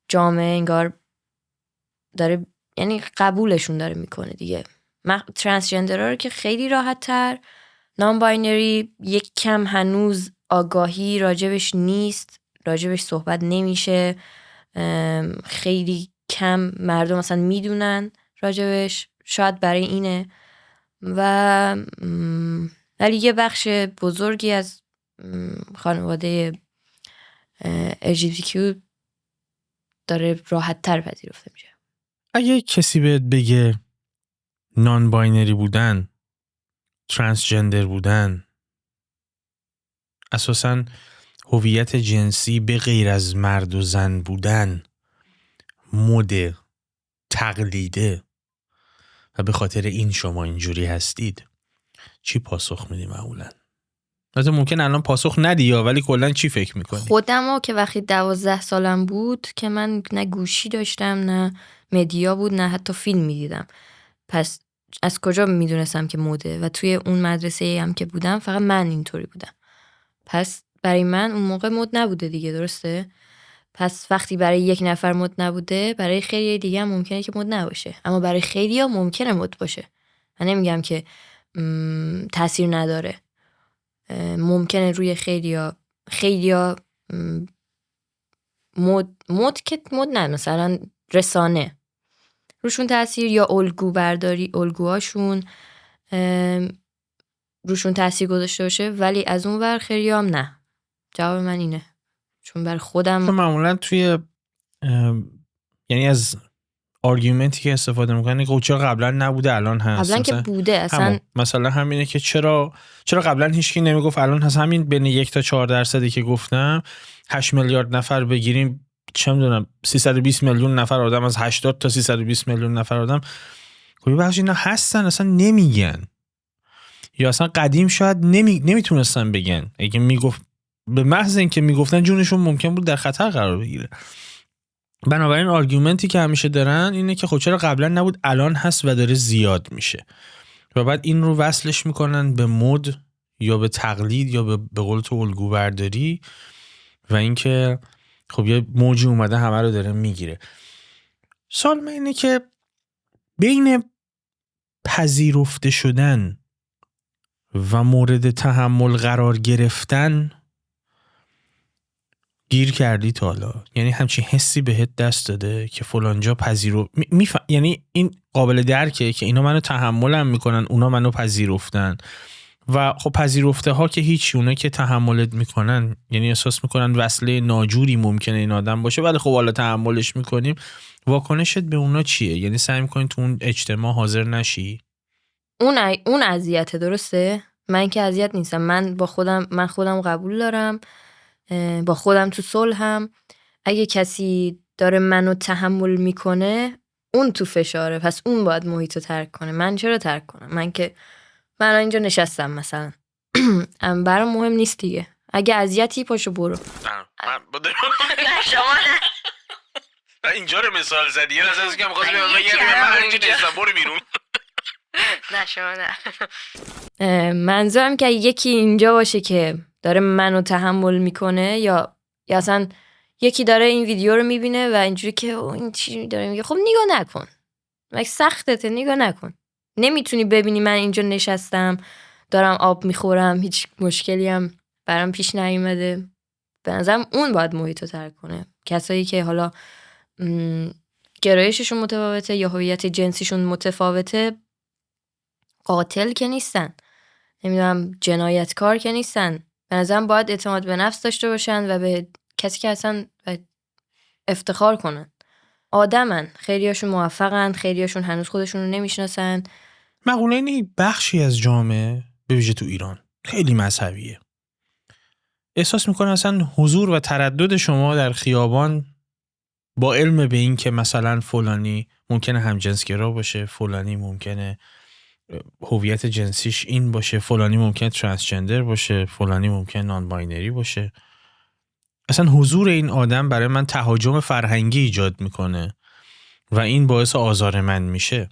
جامعه انگار داره، یعنی قبولشون داره میکنه دیگه. ترانسجندرها رو که خیلی راحت تر، نان باینری یک کم هنوز آگاهی راجبش نیست، راجبش صحبت نمیشه، خیلی کم مردم مثلا میدونن راجبش، شاید برای اینه. و ولی یه بخش بزرگی از خانواده LGBTQ داره راحت تر پذیرفته میشه. اگه کسی بهت بگه نان باینری بودن، ترانسجندر بودن، اساساً هویت جنسی به غیر از مرد و زن بودن، مد، تقلیده و به خاطر این شما اینجوری هستید، چی پاسخ میدی معمولاً؟ البته ممکن الان پاسخ ندی یا، ولی کلاً چی فکر میکنی؟ خودمو که وقتی 12 سالم بود که من نه گوشی داشتم، نه مدیا بود، نه حتی فیلم میدیدم، پس از کجا میدونستم که مده؟ و توی اون مدرسه هم که بودم فقط من اینطوری بودم، پس برای من اون موقع مد نبوده دیگه، درسته؟ پس وقتی برای یک نفر مد نبوده، برای خیلی دیگه هم ممکنه که مد نباشه، اما برای خیلی ها ممکنه مد باشه. من نمیگم که تاثیر نداره، ممکنه روی خیلی ها مد که مد نه، مثلا رسانه روشون تاثیر، یا الگو برداری، الگوهاشون روشون تاثیر گذاشته باشه، ولی از اون ور خیلی هم نه. جواب من اینه، چون برای خودم تو معمولا توی یعنی از آرگومنتی که استفاده میکنن که چرا قبلا نبوده الان هست، قبلا که بوده اصلا، مثلا همینه که چرا قبلا هیچکی نمیگفت الان هست. همین بین 1 تا 4% که گفتم 8 میلیارد نفر بگیریم، چه میدونم 320 میلیون نفر آدم، از 80 تا 320 میلیون نفر آدم، خب بخش اینا هستن اصلا نمیگن، یا اصلا قدیم شاید نمیتونستن بگن، اگه میگفت به محض اینکه میگفتن جونشون ممکن بود در خطر قرار بگیره. بنابراین آرگومنتی که همیشه دارن اینه که خب چرا قبلا نبود الان هست و داره زیاد میشه، و بعد این رو وصلش میکنن به مد یا به تقلید یا به قول تو الگو برداری، و اینکه خب یه موجی اومده همه رو داره میگیره. سوال من اینه که بین پذیرفته شدن و مورد تحمل قرار گرفتن گیر کردی تا حالا؟ یعنی همچین حسی بهت دست داده که فلانجا یعنی این قابل درکه که اینا منو تحملم میکنن، اونا منو پذیرفتن، و خب پذیرفته ها که هیچ، اونا که تحملت میکنن یعنی احساس میکنن وصله ناجوری ممکنه این آدم باشه، ولی خب حالا تحملش میکنیم. واکنشت به اونا چیه؟ یعنی سعی میکنی تو اون اجتماع حاضر نشی؟ اون اذیته، درسته؟ من که اذیت نیستم، من خودم قبول دارم، با خودم تو صلحم. اگه کسی داره منو تحمل میکنه، اون تو فشاره، پس اون باید محیطو ترک کنه. من چرا ترک کنم؟ من اینجا نشستم مثلا برام مهم نیست دیگه. اگه اذیتی پاشو برو. نه شما نه، اینجا رو مثال زدی، یه لحظه که می‌خواستم من اینجا نشستم برو بیرون. نه شما نه. منظورم که یکی اینجا باشه که داره منو تحمل میکنه، یا اصلا یکی داره این ویدیو رو میبینه و اینجوری که این چی داره میگه، خب نگاه نکن، مگه سختته؟ نگاه نکن. نمیتونی ببینی من اینجا نشستم دارم آب میخورم، هیچ مشکلی هم برام پیش نیومده؟ به نظرم اون باید محیطو ترک کنه. کسایی که حالا گرایششون متفاوته یا هویت جنسیشون متفاوته، قاتل که نیستن، نمیدونم جنایتکار که نیستن. به نظرم باید اعتماد به نفس داشته باشن و به کسی که اصلا افتخار کنن. آدمن، خیلیاشون موفقن، خیلیاشون هنوز خودشون رو نمیشناسن. مقوله اینه بخشی از جامعه به ویژه تو ایران خیلی مذهبیه، احساس میکنه اصلا حضور و تردد شما در خیابان با علم به این که مثلا فلانی ممکنه همجنسگرا باشه، فلانی ممکنه هویت جنسیش این باشه، فلانی ممکن ترانسجندر باشه، فلانی ممکن نان باینری باشه. اصلا حضور این آدم برای من تهاجم فرهنگی ایجاد میکنه و این باعث آزار من میشه.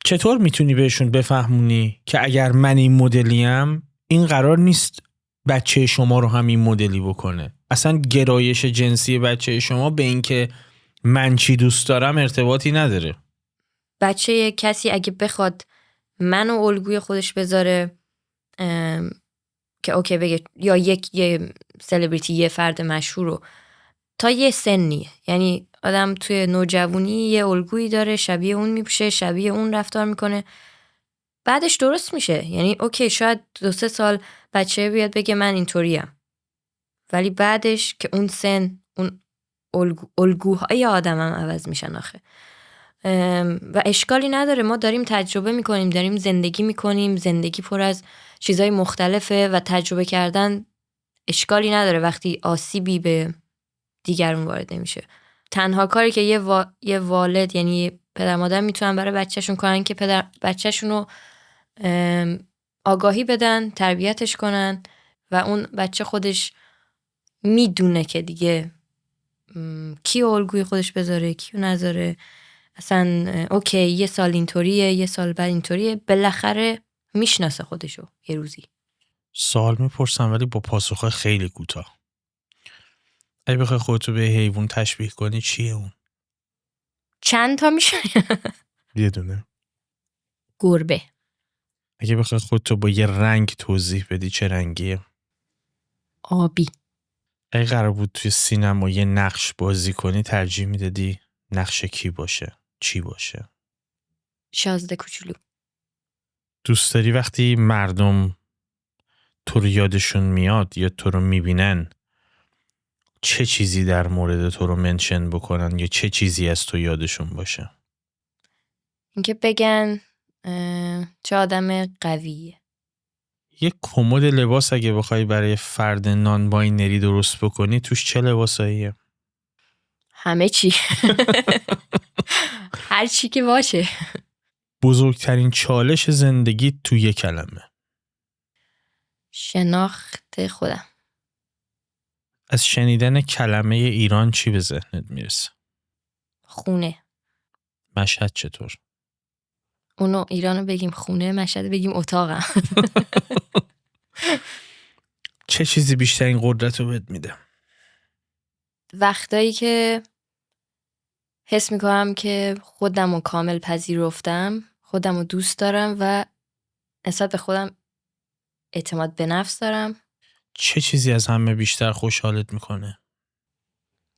چطور میتونی بهشون بفهمونی که اگر من این مدلیم این قرار نیست بچه شما رو هم این مدلی بکنه؟ اصلا گرایش جنسی بچه شما به این که من چی دوست دارم ارتباطی نداره. بچه کسی اگه بخواد منو الگوی خودش بذاره که اوکی بگه یا یه سلبریتی، یه فرد مشهور رو تا یه سنیه، یعنی آدم توی نوجوانی یه الگویی داره، شبیه اون میپوشه، شبیه اون رفتار میکنه، بعدش درست میشه. یعنی اوکی شاید 2-3 سال بچه بیاد بگه من اینطوریم، ولی بعدش که اون سن، اون الگوهای آدم هم عوض میشن آخه. و اشکالی نداره، ما داریم تجربه میکنیم، داریم زندگی میکنیم، زندگی پر از چیزای مختلفه و تجربه کردن اشکالی نداره وقتی آسیبی به دیگرون وارد نمیشه. تنها کاری که یه والد یعنی پدر مادر میتونن برای بچهشون کنن که بچهشون رو آگاهی بدن، تربیتش کنن و اون بچه خودش میدونه که دیگه کی الگوی خودش بذاره، کیو نذاره. اصلا اوکی یه سال اینطوریه، یه سال بعد اینطوریه، بالاخره میشناسه خودشو یه روزی. سوال میپرسم ولی با پاسخ خیلی کوتاه. اگه بخوای خودتو به حیوان تشبیه کنی چیه اون؟ چند تا میشه؟ یه دونه. گربه. اگه بخوای خودتو با یه رنگ توضیح بدی چه رنگیه؟ آبی. اگه قرار بود توی سینما یه نقش بازی کنی ترجیح میدادی نقش کی باشه؟ چی باشه؟ شازده کوچولو. دوست داری وقتی مردم تو رو یادشون میاد یا تو رو میبینن چه چیزی در مورد تو رو منشن بکنن یا چه چیزی از تو یادشون باشه؟ اینکه بگن چه آدم قویه. یه کمد لباس اگه بخوای برای فرد نان باینری درست بکنی توش چه لباساییه؟ همه چی. هر چی که باشه. بزرگترین چالش زندگی تو یه کلمه؟ شناخت خودم. از شنیدن کلمه ایران چی به ذهنت میرسه؟ خونه. مشهد چطور؟ اونو ایرانو بگیم خونه، مشهد بگیم اتاقم. چه چیزی بیشترین قدرت رو بهت میده؟ وقتایی که حس میکنم که خودم رو کامل پذیرفتم، خودم رو دوست دارم و نسبت به خودم اعتماد به نفس دارم. چه چیزی از همه بیشتر خوشحالت میکنه؟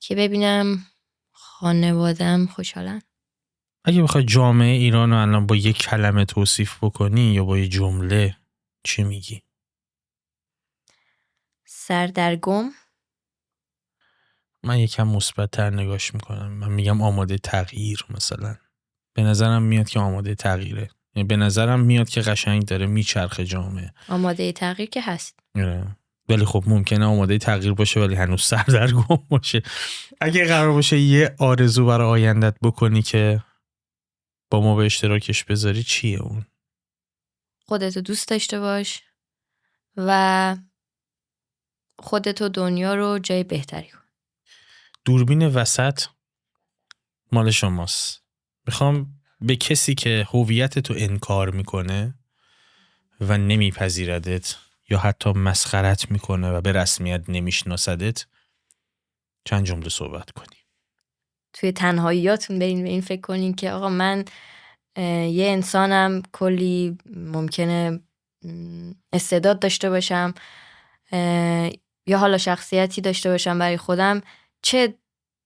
که ببینم خانوادم خوشحالن. اگه بخوای جامعه ایران رو الان با یک کلمه توصیف بکنی یا با یه جمله چی میگی؟ سردرگم. من یکم مثبت‌تر نگاش میکنم. من میگم آماده تغییر مثلا. به نظرم میاد که آماده تغییره. یعنی به نظرم میاد که قشنگ داره میچرخه جامعه. آماده تغییر که هست. ولی خب ممکنه آماده تغییر باشه ولی هنوز سردرگم باشه. اگه قرار باشه یه آرزو برای آیندت بکنی که با ما به اشتراکش بذاری چیه اون؟ خودتو دوست داشته باش و خودتو دنیا رو جای بهتری کن. دوربین وسط مال شماست. میخوام به کسی که هویت تو انکار میکنه و نمیپذیردت یا حتی مسخرت میکنه و به رسمیت نمیشناسدت چند جمله صحبت کنی. توی تنهاییاتون برین به این فکر کنین که آقا من یه انسانم، کلی ممکنه استعداد داشته باشم یا حالا شخصیتی داشته باشم برای خودم، چه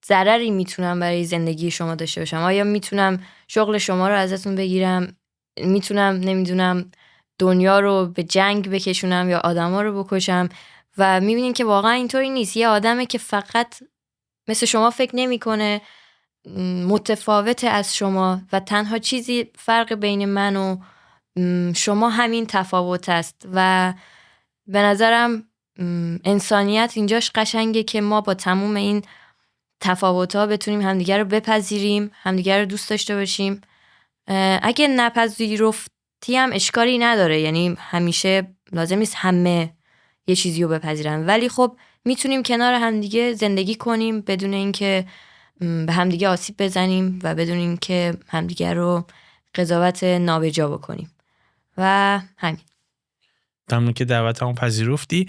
ضرری میتونم برای زندگی شما داشته باشم؟ آیا میتونم شغل شما رو ازتون بگیرم؟ میتونم نمیدونم دنیا رو به جنگ بکشونم یا آدما رو بکشم؟ و میبینین که واقعا اینطوری نیست. یه آدمه که فقط مثل شما فکر نمیکنه، متفاوت از شما و تنها چیزی فرق بین من و شما همین تفاوت است. و به نظرم انسانیت اینجاش قشنگه که ما با تموم این تفاوت‌ها بتونیم همدیگر رو بپذیریم، همدیگر رو دوست داشته باشیم. اگه هم اشکالی نداره، یعنی همیشه لازم نیست همه یه چیزی رو بپذیرن، ولی خب میتونیم کنار همدیگه زندگی کنیم بدون اینکه به همدیگه آسیب بزنیم و بدون اینکه همدیگه رو قضاوت نابجا بکنیم و همین. ممنون که دعوتمو پذیرفتی.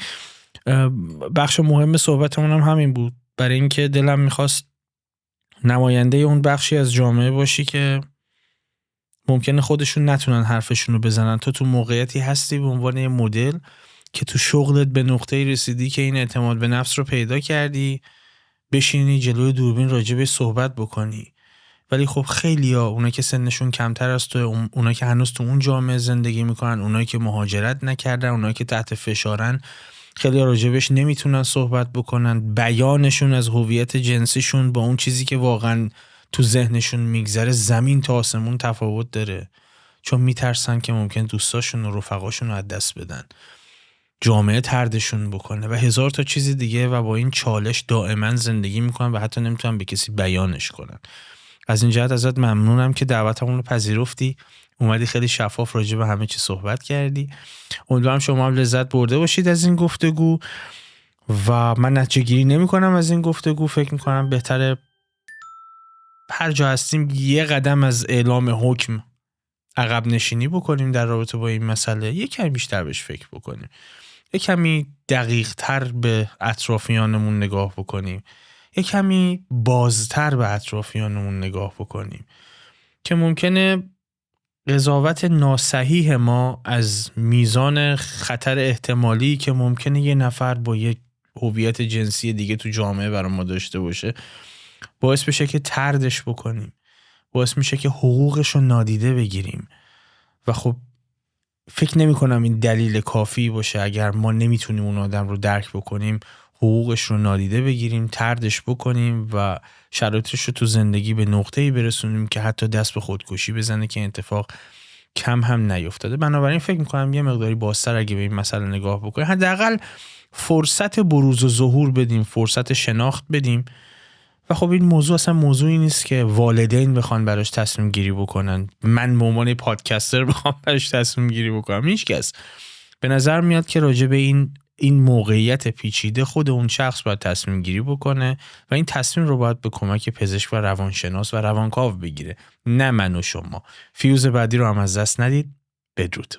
بخش مهم صحبتمون هم همین بود، برای اینکه دلم میخواست نماینده اون بخشی از جامعه باشی که ممکنه خودشون نتونن حرفشون رو بزنن. تو موقعیتی هستی به عنوان یه مدل که تو شغلت به نقطه‌ای رسیدی که این اعتماد به نفس رو پیدا کردی، بشینی جلوی دوربین راجبش صحبت بکنی. ولی خب خیلیا، اونا که سنشون کمتر از تو، اونا که هنوز تو اون جامعه زندگی میکنن، اونایی که مهاجرت نکردن، اونایی که تحت فشارن، خیلی راجبش نمیتونن صحبت بکنن. بیانشون از هویت جنسیشون با اون چیزی که واقعا تو ذهنشون میگذره زمین تا آسمون تفاوت داره، چون میترسن که ممکن دوستاشون و رفقاشون رو از دست بدن، جامعه طردشون بکنه و هزار تا چیز دیگه، و با این چالش دائما زندگی میکنن و حتی نمیتونن به کسی بیانش کنن. از این جهت ازت ممنونم که دعوتمون رو پذیرفتی، اومدی خیلی شفاف راجع به همه چی صحبت کردی. امیدوارم شما هم لذت برده باشید از این گفتگو و من نتیجه گیری نمی کنم از این گفتگو. فکر میکنم بهتره هر جا هستیم یه قدم از اعلام حکم عقب نشینی بکنیم در رابطه با این مسئله، یه کمی بیشتر بهش فکر بکنیم، یه کمی دقیق تر به اطرافیانمون نگاه بکنیم، یه کمی بازتر به اطرافیانمون نگاه بکنیم که ممکنه قضاوت ناصحیح ما از میزان خطر احتمالی که ممکنه یه نفر با یه هویت جنسی دیگه تو جامعه برای ما داشته باشه باعث بشه که طردش بکنیم، باعث میشه که حقوقش رو نادیده بگیریم. و خب فکر نمی کنم این دلیل کافی باشه اگر ما نمیتونیم اون آدم رو درک بکنیم، حقوقش رو نادیده بگیریم، طردش بکنیم و شرایطش رو تو زندگی به نقطه‌ای برسونیم که حتی دست به خودکشی بزنه که اتفاق کم هم نیفتاده. بنابراین فکر می‌کنم یه مقداری بازتر اگه به این مسئله نگاه بکنیم، حداقل فرصت بروز و ظهور بدیم، فرصت شناخت بدیم. و خب این موضوع اصلا موضوعی نیست که والدین بخوان براش تصمیم گیری بکنن، من به عنوان پادکستر بخوام براش تصمیم گیری بکنم، هیچ کس. به نظر میاد که راجع به این موقعیت پیچیده خود اون شخص باید تصمیم گیری بکنه و این تصمیم رو باید به کمک پزشک و روانشناس و روانکاو بگیره، نه من و شما. فیوز بعدی رو هم از دست ندید. بدرود.